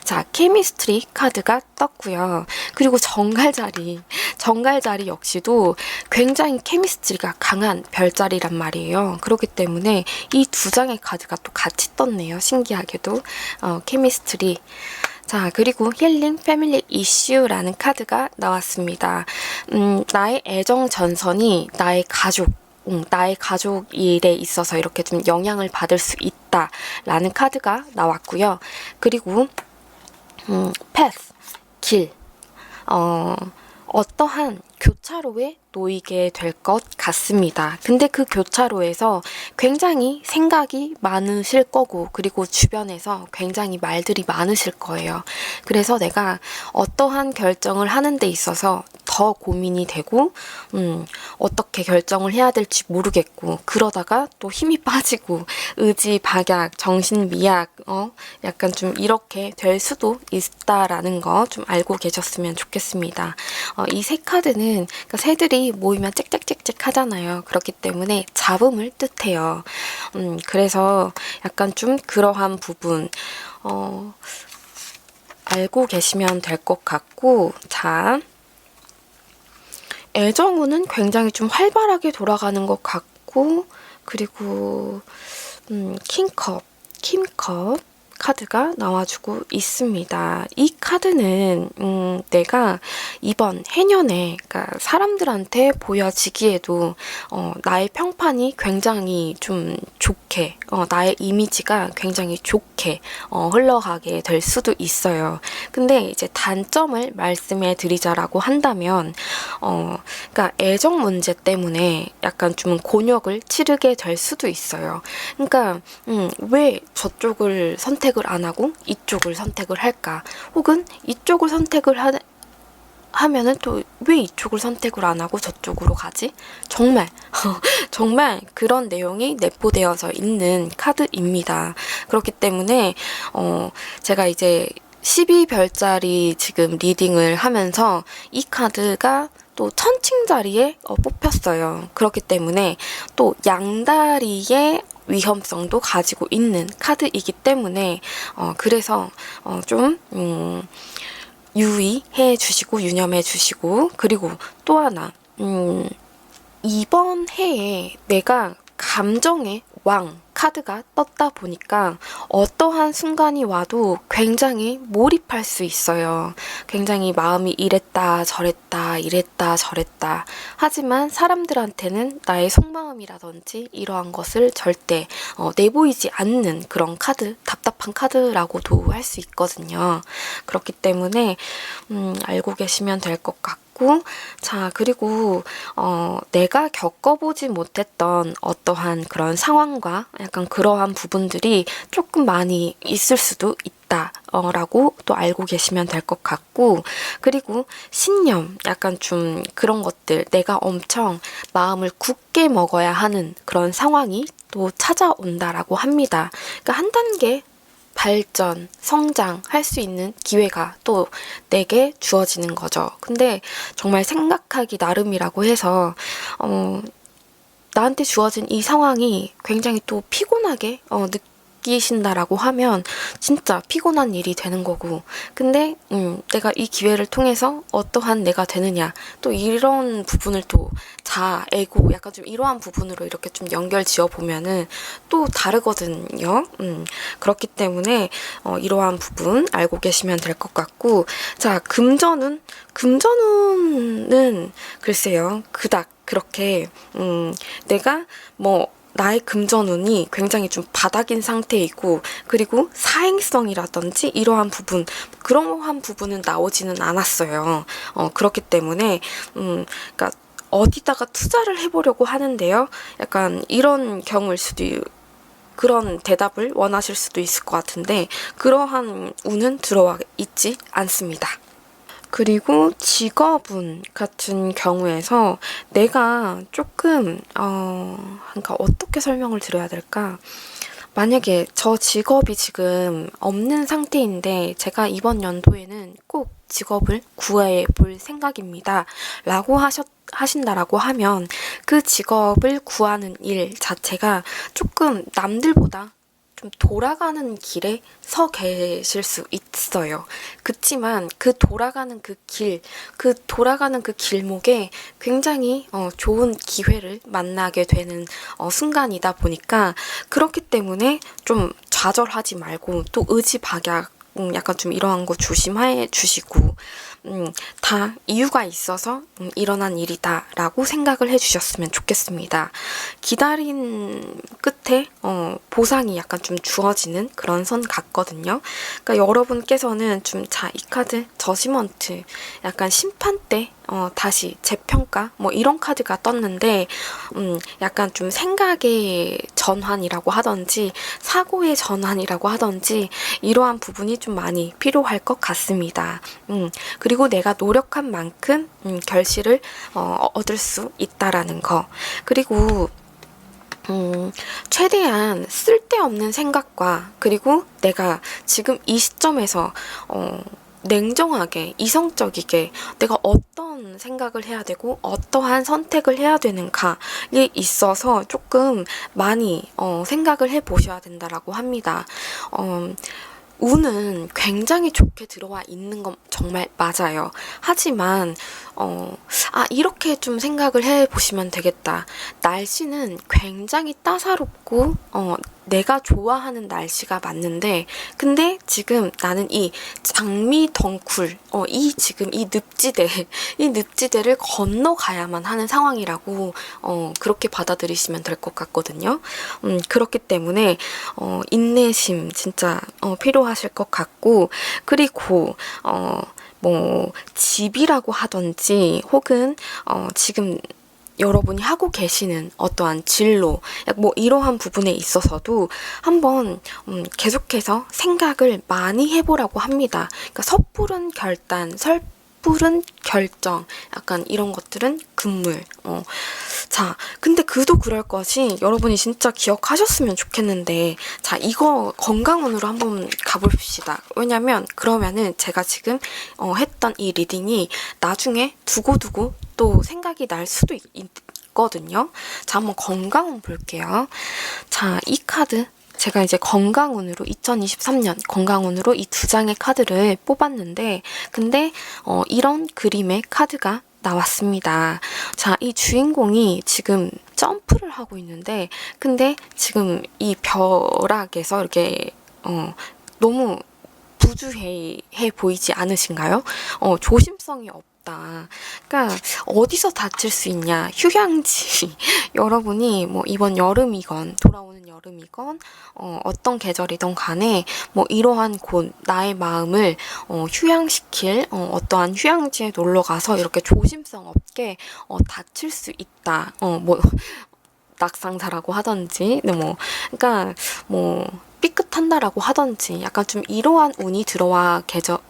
자, 케미스트리 카드가 떴고요. 그리고 정갈자리 역시도 굉장히 케미스트리가 강한 별자리란 말이에요. 그렇기 때문에 이 2장의 카드가 또 같이 떴네요. 신기하게도 케미스트리. 자, 그리고 힐링 패밀리 이슈라는 카드가 나왔습니다. 나의 애정 전선이 나의 가족 일에 있어서 이렇게 좀 영향을 받을 수 있다라는 카드가 나왔고요. 그리고 패스, 길, 어떠한 교차로에 놓이게 될 것 같습니다. 근데 그 교차로에서 굉장히 생각이 많으실 거고, 그리고 주변에서 굉장히 말들이 많으실 거예요. 그래서 내가 어떠한 결정을 하는 데 있어서 더 고민이 되고 어떻게 결정을 해야 될지 모르겠고, 그러다가 또 힘이 빠지고 의지 박약, 정신 미약, 약간 좀 이렇게 될 수도 있다라는 거 좀 알고 계셨으면 좋겠습니다. 이 세 카드는, 그러니까 새들이 모이면 짹짹짹짹 하잖아요. 그렇기 때문에 잡음을 뜻해요. 그래서 약간 좀 그러한 부분 알고 계시면 될 것 같고, 자, 애정운은 굉장히 좀 활발하게 돌아가는 것 같고, 그리고 킹컵 카드가 나와주고 있습니다. 이 카드는 내가 이번 해년에 그러니까 사람들한테 보여지기에도 나의 평판이 굉장히 좀 좋게 나의 이미지가 굉장히 좋게 흘러가게 될 수도 있어요. 근데 이제 단점을 말씀해 드리자라고 한다면 그러니까 애정 문제 때문에 약간 좀 곤욕을 치르게 될 수도 있어요. 그러니까 왜 저쪽을 선택을 안 하고 이쪽을 선택을 할까? 혹은 이쪽을 선택을 하면은 또 왜 이쪽을 선택을 안 하고 저쪽으로 가지? 정말 정말 그런 내용이 내포되어져 있는 카드입니다. 그렇기 때문에 제가 이제 12별짜리 지금 리딩을 하면서 이 카드가 또 천칭자리에 뽑혔어요. 그렇기 때문에 또 양다리의 위험성도 가지고 있는 카드이기 때문에 그래서 좀 유의해 주시고 유념해 주시고, 그리고 또 하나 이번 해에 내가 감정의 왕 카드가 떴다 보니까 어떠한 순간이 와도 굉장히 몰입할 수 있어요. 굉장히 마음이 이랬다 저랬다 이랬다 저랬다 하지만 사람들한테는 나의 속마음이라든지 이러한 것을 절대 내보이지 않는 그런 카드, 답답한 카드라고도 할 수 있거든요. 그렇기 때문에 알고 계시면 될 것 같고, 자, 그리고 내가 겪어보지 못했던 어떠한 그런 상황과 약간 그러한 부분들이 조금 많이 있을 수도 있다 라고 또 알고 계시면 될 것 같고, 그리고 신념, 약간 좀 그런 것들, 내가 엄청 마음을 굳게 먹어야 하는 그런 상황이 또 찾아온다라고 합니다. 그러니까 한 단계 발전, 성장할 수 있는 기회가 또 내게 주어지는 거죠. 근데 정말 생각하기 나름이라고 해서 나한테 주어진 이 상황이 굉장히 또 피곤하게 느끼신다라고 하면 진짜 피곤한 일이 되는 거고, 근데 내가 이 기회를 통해서 어떠한 내가 되느냐, 또 이런 부분을 또 에고 약간 좀 이러한 부분으로 이렇게 좀 연결 지어 보면은 또 다르거든요. 그렇기 때문에 이러한 부분 알고 계시면 될 것 같고, 자, 금전운은 글쎄요, 그닥 그렇게 내가 나의 금전운이 굉장히 좀 바닥인 상태이고, 그리고 사행성이라든지 이러한 부분, 그러한 부분은 나오지는 않았어요. 그렇기 때문에 그러니까 어디다가 투자를 해보려고 하는데요, 약간 이런 경우일 수도 그런 대답을 원하실 수도 있을 것 같은데, 그러한 운은 들어와 있지 않습니다. 그리고 직업운 같은 경우에서 내가 조금 그러니까 어떻게 설명을 드려야 될까? 만약에 저 직업이 지금 없는 상태인데 제가 이번 연도에는 꼭 직업을 구해 볼 생각입니다 라고 하신다라고 하면 그 직업을 구하는 일 자체가 조금 남들보다 좀 돌아가는 길에 서 계실 수 있어요. 그치만 그 돌아가는 그 길목에 굉장히 좋은 기회를 만나게 되는 순간이다 보니까, 그렇기 때문에 좀 좌절하지 말고 또 의지박약 약간 좀 이러한 거 조심해 주시고, 다 이유가 있어서 일어난 일이다 라고 생각을 해주셨으면 좋겠습니다. 기다린 끝에 보상이 약간 좀 주어지는 그런 선 같거든요. 그러니까 여러분께서는 좀 이 카드 저지먼트, 약간 심판 때 다시 재평가 이런 카드가 떴는데, 약간 좀 생각의 전환이라고 하던지 사고의 전환이라고 하던지 이러한 부분이 좀 많이 필요할 것 같습니다. 그리고 내가 노력한 만큼 결실을 얻을 수 있다라는 거. 그리고 최대한 쓸데없는 생각과, 그리고 내가 지금 이 시점에서 냉정하게 이성적이게 내가 어떤 생각을 해야 되고 어떠한 선택을 해야 되는가에 있어서 조금 많이 생각을 해보셔야 된다라고 합니다. 운은 굉장히 좋게 들어와 있는 건 정말 맞아요. 하지만 이렇게 좀 생각을 해보시면 되겠다. 날씨는 굉장히 따사롭고 내가 좋아하는 날씨가 맞는데, 근데 지금 나는 이 장미 덩쿨, 이 늪지대를 건너가야만 하는 상황이라고, 그렇게 받아들이시면 될 것 같거든요. 그렇기 때문에, 인내심 진짜, 필요하실 것 같고, 그리고, 뭐, 집이라고 하든지, 혹은, 지금 여러분이 하고 계시는 어떠한 진로, 뭐 이러한 부분에 있어서도 한번 계속해서 생각을 많이 해보라고 합니다. 그러니까 섣부른 결단, 섣부른 결정, 약간 이런 것들은 금물. 자, 근데 그도 그럴 것이 여러분이 진짜 기억하셨으면 좋겠는데, 자, 이거 건강운으로 한번 가봅시다. 왜냐면 그러면은 제가 지금 했던 이 리딩이 나중에 두고두고 또 생각이 날 수도 있거든요. 자, 한번 건강운 볼게요. 자, 이 카드 제가 이제 건강운으로 2023년 건강운으로 이 두 장의 카드를 뽑았는데, 근데 이런 그림의 카드가 나왔습니다. 자, 이 주인공이 지금 점프를 하고 있는데, 근데 지금 이 벼락에서 이렇게 너무 부주해 보이지 않으신가요? 조심성이 없다. 그러니까 어디서 다칠 수 있냐? 휴양지. 여러분이 뭐 이번 여름이건 돌아오는 여름이건 어떤 계절이든 간에 뭐 이러한 곳 나의 마음을 휴양시킬 어떠한 휴양지에 놀러 가서 이렇게 조심성 없게 다칠 수 있다. 뭐 낙상사라고 하던지, 뭐 그러니까 뭐 삐끗한다라고 하던지 약간 좀 이러한 운이 들어와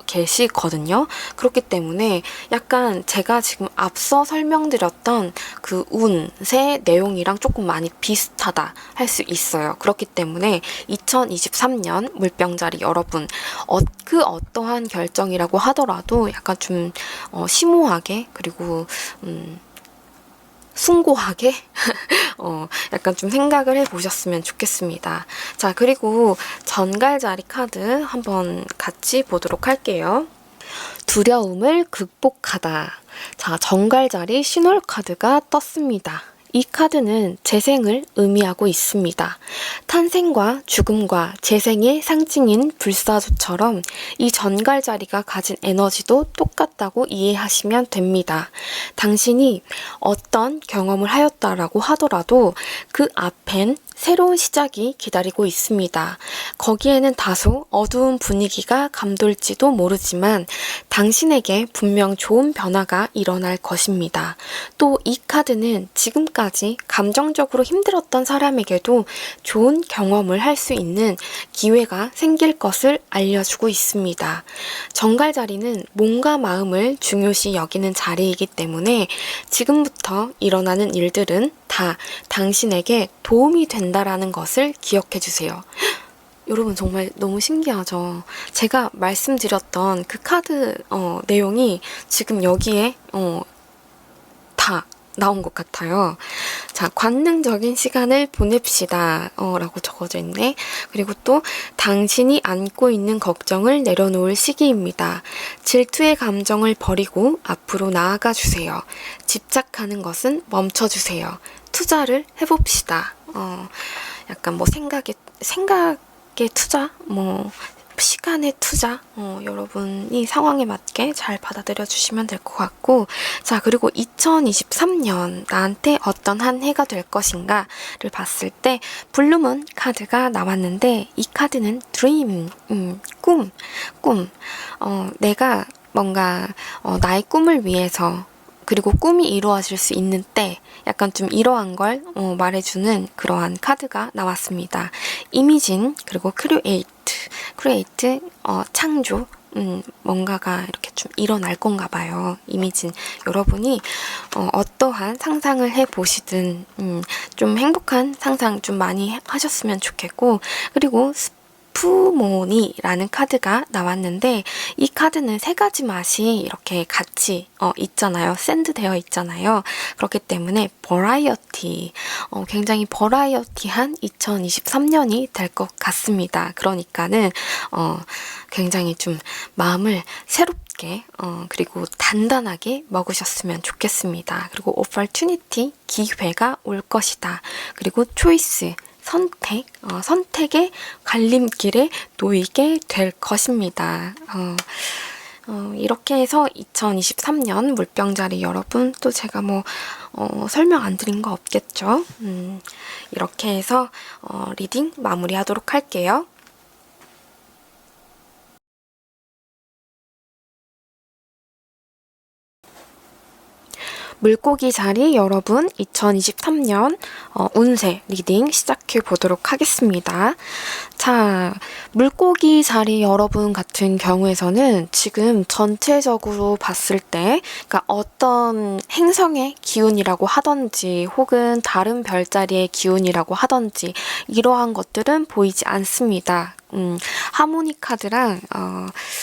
계시거든요. 그렇기 때문에 약간 제가 지금 앞서 설명드렸던 그 운세 내용이랑 조금 많이 비슷하다 할 수 있어요. 그렇기 때문에 2023년 물병자리 여러분, 그 어떠한 결정이라고 하더라도 약간 좀 심오하게, 그리고 숭고하게 약간 좀 생각을 해보셨으면 좋겠습니다. 자, 그리고 전갈자리 카드 한번 같이 보도록 할게요. 두려움을 극복하다. 자, 전갈자리 신월 카드가 떴습니다. 이 카드는 재생을 의미하고 있습니다. 탄생과 죽음과 재생의 상징인 불사조처럼 이 전갈자리가 가진 에너지도 똑같다고 이해하시면 됩니다. 당신이 어떤 경험을 하였다라고 하더라도 그 앞엔 새로운 시작이 기다리고 있습니다. 거기에는 다소 어두운 분위기가 감돌지도 모르지만 당신에게 분명 좋은 변화가 일어날 것입니다. 또 이 카드는 지금까지 감정적으로 힘들었던 사람에게도 좋은 경험을 할 수 있는 기회가 생길 것을 알려주고 있습니다. 정갈자리는 몸과 마음을 중요시 여기는 자리이기 때문에 지금부터 일어나는 일들은 다 당신에게 도움이 된다라는 것을 기억해 주세요. 여러분 정말 너무 신기하죠? 제가 말씀드렸던 그 카드 내용이 지금 여기에 다 나온 것 같아요. 자, 관능적인 시간을 보냅시다 라고 적어져 있네. 그리고 또 당신이 안고 있는 걱정을 내려놓을 시기입니다. 질투의 감정을 버리고 앞으로 나아가 주세요. 집착하는 것은 멈춰주세요. 투자를 해봅시다. 약간 뭐 생각의 투자, 뭐 시간의 투자, 여러분이 상황에 맞게 잘 받아들여 주시면 될 것 같고, 자, 그리고 2023년 나한테 어떤 한 해가 될 것인가를 봤을 때 블루문 카드가 나왔는데, 이 카드는 드림, 꿈, 내가 뭔가 나의 꿈을 위해서, 그리고 꿈이 이루어질 수 있는 때 약간 좀 이러한 걸 말해주는 그러한 카드가 나왔습니다. 이미진, 그리고 크리에이트, 창조, 뭔가가 이렇게 좀 일어날 건가 봐요. 이미진, 여러분이 어떠한 상상을 해보시든 좀 행복한 상상 좀 많이 하셨으면 좋겠고, 그리고 푸모니라는 카드가 나왔는데, 이 카드는 세 가지 맛이 이렇게 같이 있잖아요. 샌드되어 있잖아요. 그렇기 때문에 버라이어티, 굉장히 버라이어티한 2023년이 될 것 같습니다. 그러니까는 굉장히 좀 마음을 새롭게 그리고 단단하게 먹으셨으면 좋겠습니다. 그리고 오퍼튜니티, 기회가 올 것이다. 그리고 초이스, 선택의 갈림길에 놓이게 될 것입니다. 이렇게 해서 2023년 물병자리 여러분, 또 제가 설명 안 드린 거 없겠죠? 이렇게 해서 리딩 마무리하도록 할게요. 물고기 자리 여러분, 2023년 운세 리딩 시작해 보도록 하겠습니다. 자, 물고기 자리 여러분 같은 경우에서는 지금 전체적으로 봤을 때, 그러니까 어떤 행성의 기운이라고 하던지 혹은 다른 별자리의 기운이라고 하던지 이러한 것들은 보이지 않습니다. 하모니 카드랑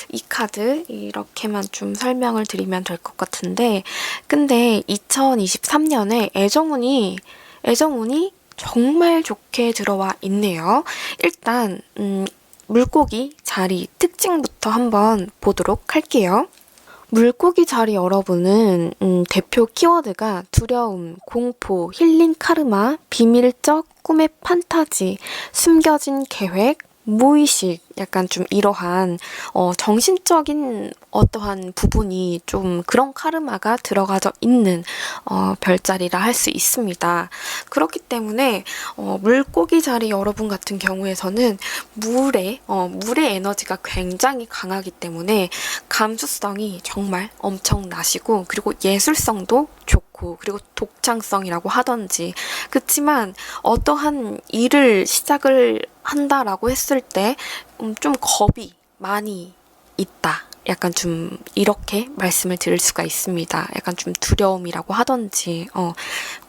이 카드 이렇게만 좀 설명을 드리면 될 것 같은데, 근데 2023년에 애정운이 정말 좋게 들어와 있네요. 일단 물고기 자리 특징부터 한번 보도록 할게요. 물고기 자리 여러분은 대표 키워드가 두려움, 공포, 힐링 카르마, 비밀적 꿈의 판타지, 숨겨진 계획, 무의식, 약간 좀 이러한 정신적인 어떠한 부분이 좀 그런 카르마가 들어가져 있는 별자리라 할 수 있습니다. 그렇기 때문에 물고기 자리 여러분 같은 경우에서는 물의 에너지가 굉장히 강하기 때문에 감수성이 정말 엄청나시고, 그리고 예술성도 좋고, 그리고 독창성이라고 하던지, 그치만 어떠한 일을 시작을 한다라고 했을 때 좀 겁이 많이 있다. 약간 좀 이렇게 말씀을 드릴 수가 있습니다. 약간 좀 두려움이라고 하던지,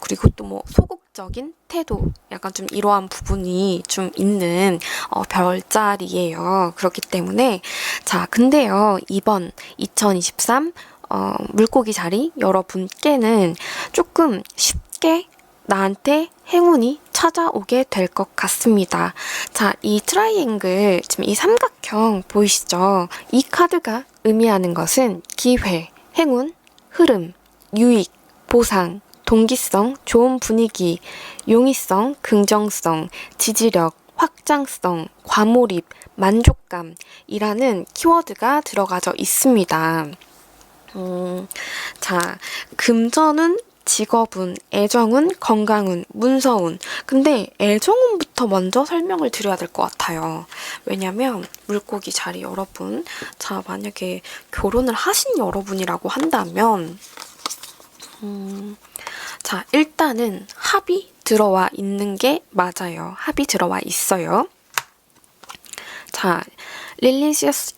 그리고 또 소극적인 태도, 약간 좀 이러한 부분이 좀 있는 별자리예요. 그렇기 때문에 자, 근데요, 이번 2023 물고기 자리 여러분께는 조금 쉽게 나한테 행운이 찾아오게 될 것 같습니다. 자, 이 트라이앵글, 지금 이 삼각형 보이시죠? 이 카드가 의미하는 것은 기회, 행운, 흐름, 유익, 보상, 동기성, 좋은 분위기, 용이성, 긍정성, 지지력, 확장성, 과몰입, 만족감이라는 키워드가 들어가져 있습니다. 자, 금전운, 직업운, 애정운, 건강운, 문서운. 근데 애정운부터 먼저 설명을 드려야 될 것 같아요. 왜냐면 물고기 자리 여러분, 자, 만약에 결혼을 하신 여러분이라고 한다면 자, 일단은 합이 들어와 있는 게 맞아요. 합이 들어와 있어요. 자, 릴리시어스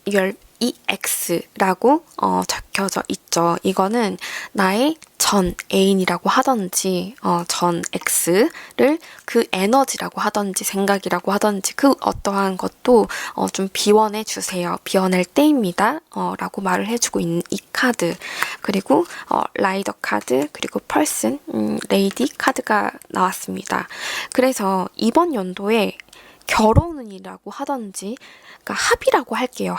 EX라고 적혀져 있죠. 이거는 나의 전 애인이라고 하던지, 전 X를 그 에너지라고 하던지, 생각이라고 하던지, 그 어떠한 것도 좀 비워내 주세요. 비워낼 때입니다. 라고 말을 해주고 있는 이 카드. 그리고 라이더 카드, 그리고 펄슨, 레이디 카드가 나왔습니다. 그래서 이번 연도에 결혼운이라고 하던지, 그러니까 합이라고 할게요.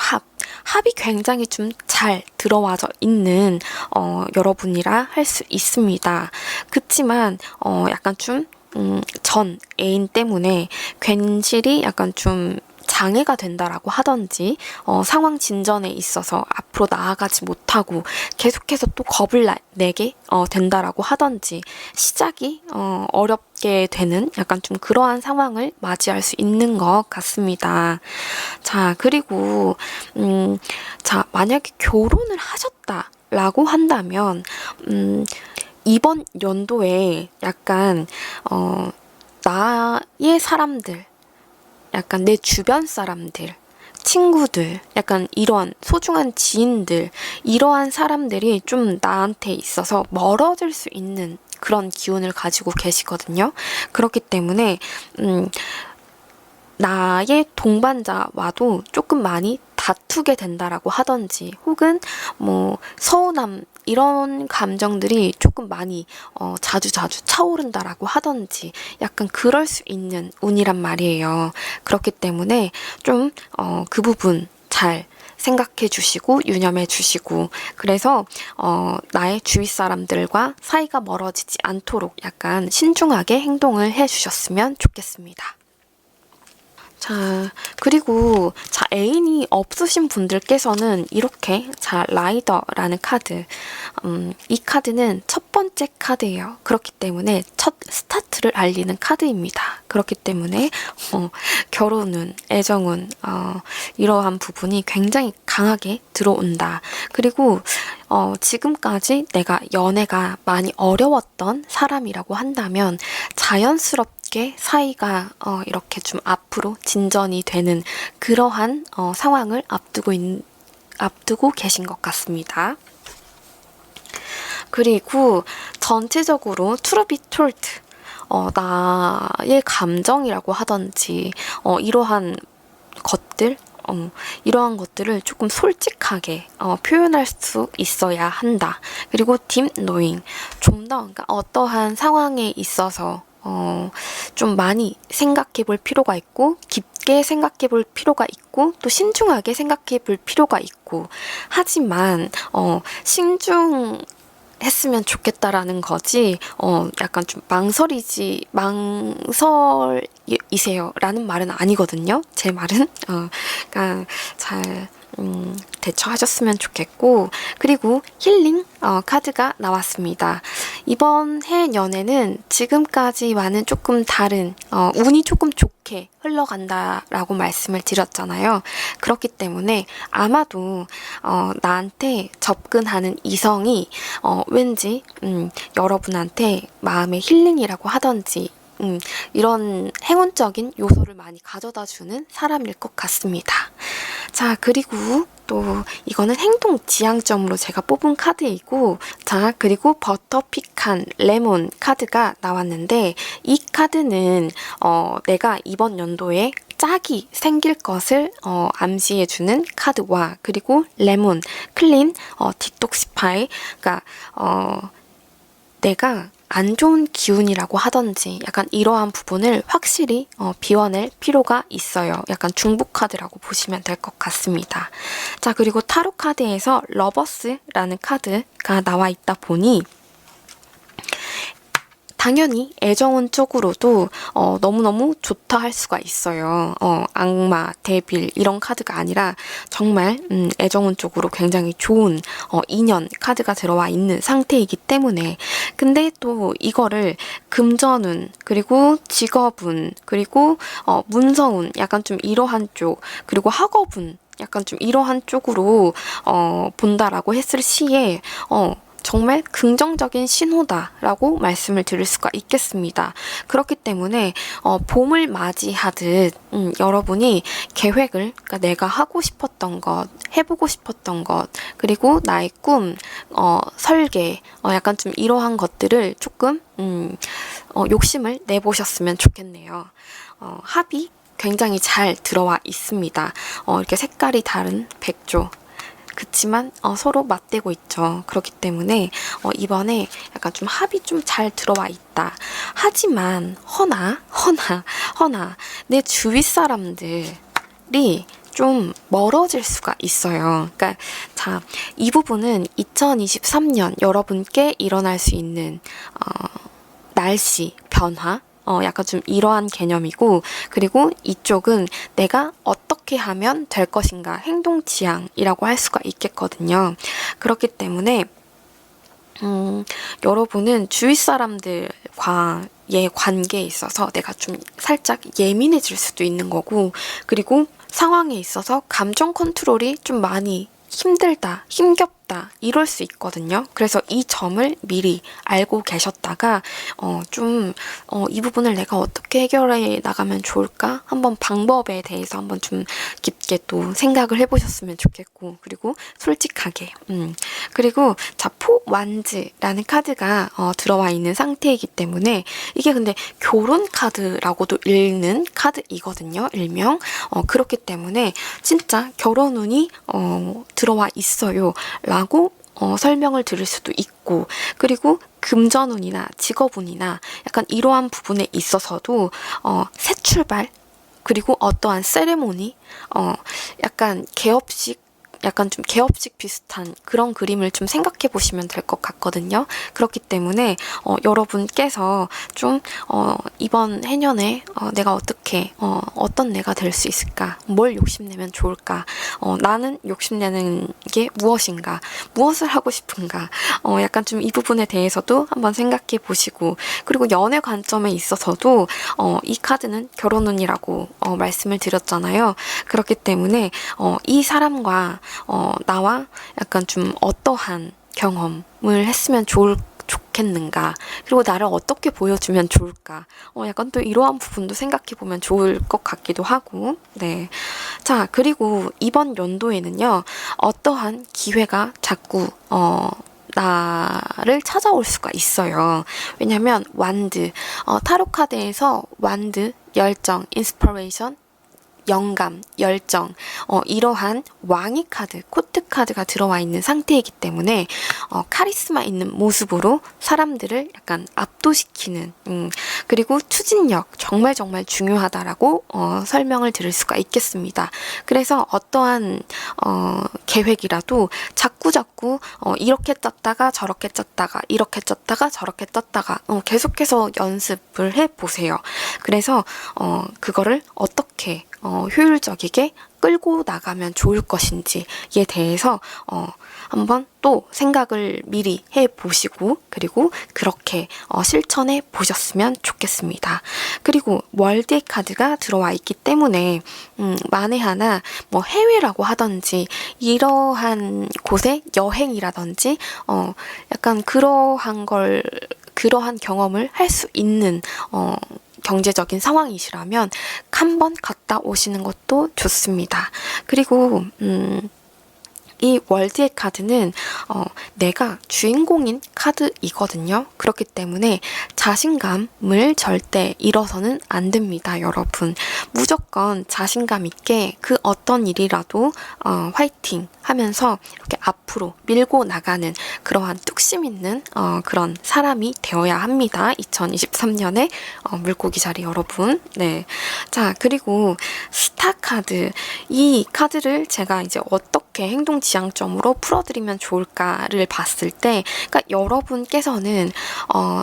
합이 굉장히 좀 잘 들어와져 있는 여러분이라 할 수 있습니다. 그치만 약간 좀 전 애인 때문에 괜시리 약간 좀 장애가 된다라고 하던지, 상황 진전에 있어서 앞으로 나아가지 못하고 계속해서 또 겁을 내게 된다라고 하던지, 시작이 어렵게 되는 약간 좀 그러한 상황을 맞이할 수 있는 것 같습니다. 자, 그리고 자, 만약에 결혼을 하셨다라고 한다면 이번 연도에 약간 나의 사람들, 약간 내 주변 사람들, 친구들, 약간 이런 소중한 지인들, 이러한 사람들이 좀 나한테 있어서 멀어질 수 있는 그런 기운을 가지고 계시거든요. 그렇기 때문에 나의 동반자와도 조금 많이 다투게 된다라고 하던지, 혹은 서운함, 이런 감정들이 조금 많이 자주 차오른다라고 하던지, 약간 그럴 수 있는 운이란 말이에요. 그렇기 때문에 좀 그 부분 잘 생각해 주시고 유념해 주시고, 그래서 나의 주위 사람들과 사이가 멀어지지 않도록 약간 신중하게 행동을 해 주셨으면 좋겠습니다. 자, 그리고 애인이 없으신 분들께서는 이렇게 라이더라는 카드, 이 카드는 첫 번째 카드예요. 그렇기 때문에 첫 스타트를 알리는 카드입니다. 그렇기 때문에 결혼운, 애정운, 이러한 부분이 굉장히 강하게 들어온다. 그리고 지금까지 내가 연애가 많이 어려웠던 사람이라고 한다면 자연스럽게 사이가 이렇게 좀 앞으로 진전이 되는 그러한 상황을 앞두고 계신 것 같습니다. 그리고 전체적으로 To be told, 나의 감정이라고 하든지 이러한 것들, 이러한 것들을 조금 솔직하게 표현할 수 있어야 한다. 그리고 deep knowing, 좀 더 그러니까 어떠한 상황에 있어서 좀 많이 생각해 볼 필요가 있고, 깊게 생각해 볼 필요가 있고, 또 신중하게 생각해 볼 필요가 있고, 하지만 신중했으면 좋겠다라는 거지, 약간 좀 망설이세요 라는 말은 아니거든요. 제 말은. 그러니까 잘 대처하셨으면 좋겠고, 그리고 힐링 카드가 나왔습니다. 이번 해 연애는 지금까지와는 조금 다른, 운이 조금 좋게 흘러간다라고 말씀을 드렸잖아요. 그렇기 때문에 아마도 나한테 접근하는 이성이 왠지 여러분한테 마음의 힐링이라고 하던지 이런 행운적인 요소를 많이 가져다 주는 사람일 것 같습니다. 자, 그리고 또 이거는 행동 지향점으로 제가 뽑은 카드이고, 자, 그리고 버터 피칸 레몬 카드가 나왔는데, 이 카드는 내가 이번 연도에 짝이 생길 것을 암시해주는 카드와, 그리고 레몬, 클린, 디톡시파이, 그러니까 내가 안 좋은 기운이라고 하던지 약간 이러한 부분을 확실히 비워낼 필요가 있어요. 약간 중복 카드라고 보시면 될 것 같습니다. 자, 그리고 타로 카드에서 러버스라는 카드가 나와 있다 보니 당연히 애정운 쪽으로도 너무너무 좋다 할 수가 있어요. 악마, 데빌 이런 카드가 아니라 정말 애정운 쪽으로 굉장히 좋은 인연 카드가 들어와 있는 상태이기 때문에, 근데 또 이거를 금전운, 그리고 직업운, 그리고 문서운, 약간 좀 이러한 쪽, 그리고 학업운, 약간 좀 이러한 쪽으로 본다라고 했을 시에 정말 긍정적인 신호다라고 말씀을 드릴 수가 있겠습니다. 그렇기 때문에 봄을 맞이하듯 여러분이 계획을, 그러니까 내가 하고 싶었던 것, 해보고 싶었던 것, 그리고 나의 꿈, 설계, 약간 좀 이러한 것들을 조금 욕심을 내보셨으면 좋겠네요. 합이 굉장히 잘 들어와 있습니다. 이렇게 색깔이 다른 백조, 그치만 서로 맞대고 있죠. 그렇기 때문에 이번에 약간 좀 합이 좀 잘 들어와 있다. 하지만 허나 내 주위 사람들이 좀 멀어질 수가 있어요. 그러니까 자, 이 부분은 2023년 여러분께 일어날 수 있는 날씨 변화, 약간 좀 이러한 개념이고, 그리고 이쪽은 내가 어떻게 하면 될 것인가, 행동 지향이라고 할 수가 있겠거든요. 그렇기 때문에 여러분은 주위 사람들과의 관계에 있어서 내가 좀 살짝 예민해질 수도 있는 거고, 그리고 상황에 있어서 감정 컨트롤이 좀 많이 힘들다, 힘겹다 이럴 수 있거든요. 그래서 이 점을 미리 알고 계셨다가 이 부분을 내가 어떻게 해결해 나가면 좋을까? 한번 방법에 대해서 한번 좀 깊게 또 생각을 해보셨으면 좋겠고, 그리고 솔직하게 그리고 자, 포완즈라는 카드가 들어와 있는 상태이기 때문에 이게 근데 결혼 카드라고도 읽는 카드이거든요. 일명 그렇기 때문에 진짜 결혼운이 들어와 있어요 라고 설명을 드릴 수도 있고, 그리고 금전운이나 직업운이나 약간 이러한 부분에 있어서도 새 출발, 그리고 어떠한 세레모니, 약간 개업식 약간 좀 개업식 비슷한 그런 그림을 좀 생각해 보시면 될 것 같거든요. 그렇기 때문에 여러분께서 좀 이번 해년에 내가 어떻게 어떤 내가 될 수 있을까? 뭘 욕심내면 좋을까? 나는 욕심내는 게 무엇인가? 무엇을 하고 싶은가? 약간 좀 이 부분에 대해서도 한번 생각해 보시고, 그리고 연애 관점에 있어서도 이 카드는 결혼운이라고 말씀을 드렸잖아요. 그렇기 때문에 이 사람과 나와 약간 좀 어떠한 경험을 했으면 좋겠는가, 그리고 나를 어떻게 보여주면 좋을까, 약간 또 이러한 부분도 생각해 보면 좋을 것 같기도 하고. 네. 자, 그리고 이번 연도에는요, 어떠한 기회가 자꾸 나를 찾아올 수가 있어요. 왜냐면 완드, 타로 카드에서 완드, 열정, 인스퍼레이션, 영감, 열정, 이러한 왕의 카드, 코트 카드가 들어와 있는 상태이기 때문에 카리스마 있는 모습으로 사람들을 약간 압도시키는, 그리고 추진력, 정말 정말 중요하다라고 설명을 드릴 수가 있겠습니다. 그래서 어떠한 계획이라도 자꾸 이렇게 짰다가 저렇게 짰다가 이렇게 짰다가 저렇게 짰다가 계속해서 연습을 해보세요. 그래서 그거를 어떻게 효율적이게 끌고 나가면 좋을 것인지에 대해서 한번 또 생각을 미리 해보시고, 그리고 그렇게 실천해 보셨으면 좋겠습니다. 그리고 월드의 카드가 들어와 있기 때문에 만에 하나 뭐 해외라고 하든지 이러한 곳에 여행이라든지 약간 그러한 경험을 할 수 있는 경제적인 상황이시라면 한번 갔다 오시는 것도 좋습니다. 그리고 이 월드의 카드는 내가 주인공인 카드이거든요. 그렇기 때문에 자신감을 절대 잃어서는 안 됩니다, 여러분. 무조건 자신감 있게 그 어떤 일이라도 화이팅 하면서 이렇게 앞으로 밀고 나가는 그러한 뚝심 있는 그런 사람이 되어야 합니다. 2023년에 물고기 자리 여러분. 네. 자, 그리고 스타 카드. 이 카드를 제가 이제 어떻게 행동 지향점으로 풀어드리면 좋을까를 봤을 때, 그러니까 여러분께서는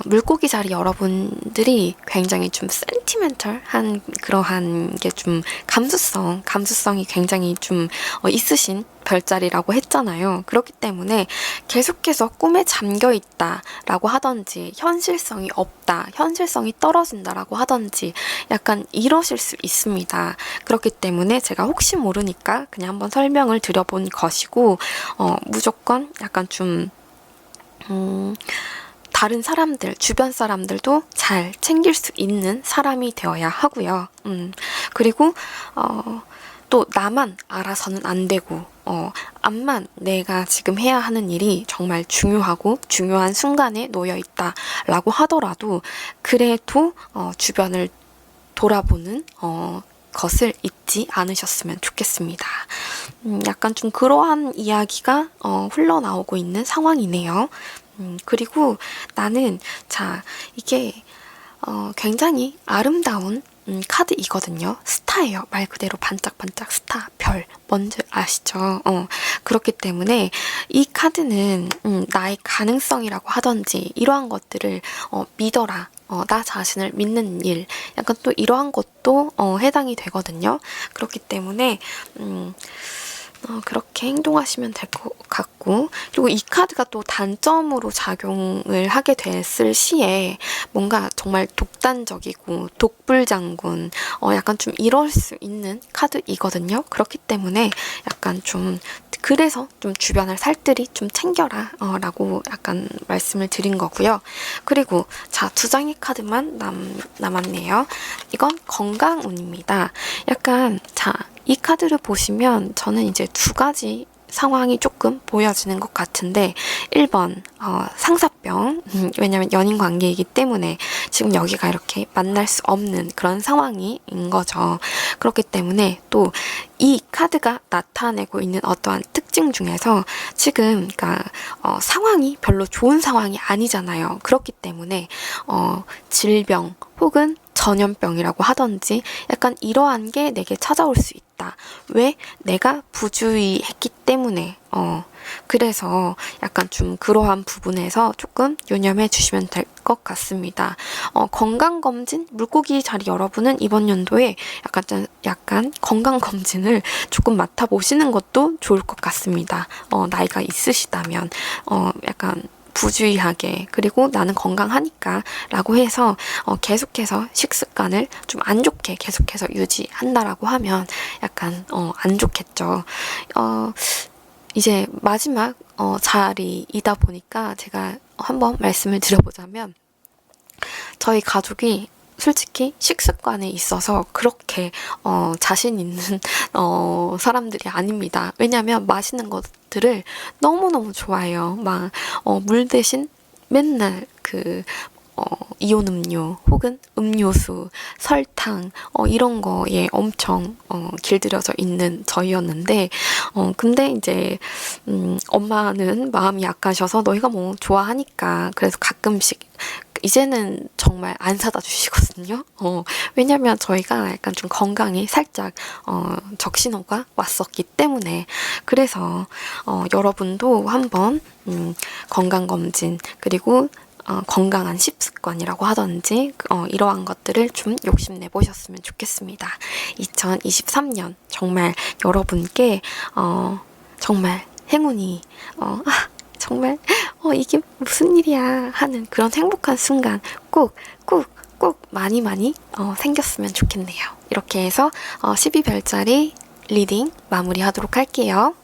물고기 자리 여러분들이 굉장히 좀 센티멘털한 그러한 게 좀 감수성이 굉장히 좀 있으신 별자리라고 했잖아요. 그렇기 때문에 계속해서 꿈에 잠겨 있다라고 하던지, 현실성이 없다, 현실성이 떨어진다라고 하던지 약간 이러실 수 있습니다. 그렇기 때문에 제가 혹시 모르니까 그냥 한번 설명을 드려본 것이고, 무조건 약간 좀 다른 사람들, 주변 사람들도 잘 챙길 수 있는 사람이 되어야 하고요. 그리고 또 나만 알아서는 안 되고, 암만 내가 지금 해야 하는 일이 정말 중요하고 중요한 순간에 놓여 있다라고 하더라도 그래도 주변을 돌아보는 것을 잊지 않으셨으면 좋겠습니다. 약간 좀 그러한 이야기가 흘러나오고 있는 상황이네요. 그리고 나는, 자, 이게 굉장히 아름다운 카드이거든요. 스타예요. 말 그대로 반짝반짝 스타, 별. 뭔지 아시죠? 그렇기 때문에 이 카드는 나의 가능성이라고 하던지 이러한 것들을 믿어라. 나 자신을 믿는 일. 약간 또 이러한 것도 해당이 되거든요. 그렇기 때문에 그렇게 행동하시면 될 것 같고, 그리고 이 카드가 또 단점으로 작용을 하게 됐을 시에 뭔가 정말 독단적이고 독불장군, 약간 좀 이럴 수 있는 카드이거든요. 그렇기 때문에 약간 좀 그래서 좀 주변을 살뜰히 좀 챙겨라 라고 약간 말씀을 드린 거고요. 그리고 자, 2장의 카드만 남았네요. 이건 건강운입니다. 약간 자, 이 카드를 보시면 저는 이제 2가지 상황이 조금 보여지는 것 같은데, 1번 상사병, 왜냐면 연인 관계이기 때문에 지금 여기가 이렇게 만날 수 없는 그런 상황인 거죠. 그렇기 때문에 또 이 카드가 나타내고 있는 어떠한 특징 중에서 지금 그러니까 상황이 별로 좋은 상황이 아니잖아요. 그렇기 때문에 질병 혹은 전염병이라고 하던지 약간 이러한 게 내게 찾아올 수 있다. 왜? 내가 부주의했기 때문에. 그래서 약간 좀 그러한 부분에서 조금 유념해 주시면 될 것 같습니다. 건강검진, 물고기 자리 여러분은 이번 연도에 약간 건강검진을 조금 맡아보시는 것도 좋을 것 같습니다. 나이가 있으시다면, 약간 부주의하게, 그리고 나는 건강하니까 라고 해서 계속해서 식습관을 좀 안 좋게 계속해서 유지한다라고 하면 약간 안 좋겠죠. 이제 마지막 자리이다 보니까 제가 한번 말씀을 드려보자면, 저희 가족이 솔직히 식습관에 있어서 그렇게 자신 있는 사람들이 아닙니다. 왜냐면 맛있는 것들을 너무너무 좋아해요. 막 물 대신 맨날 이온 음료 혹은 음료수, 설탕 이런 거에 엄청 길들여져 있는 저희였는데, 근데 이제 엄마는 마음이 약하셔서 너희가 뭐 좋아하니까 그래서 가끔씩, 이제는 정말 안 사다 주시거든요. 왜냐면 저희가 약간 좀 건강이 살짝 적신호가 왔었기 때문에. 그래서 여러분도 한번 건강검진, 그리고 건강한 식습관이라고 하던지 이러한 것들을 좀 욕심내 보셨으면 좋겠습니다. 2023년 정말 여러분께 정말 행운이 정말 이게 무슨 일이야 하는 그런 행복한 순간 꼭 많이 생겼으면 좋겠네요. 이렇게 해서 12별짜리 리딩 마무리하도록 할게요.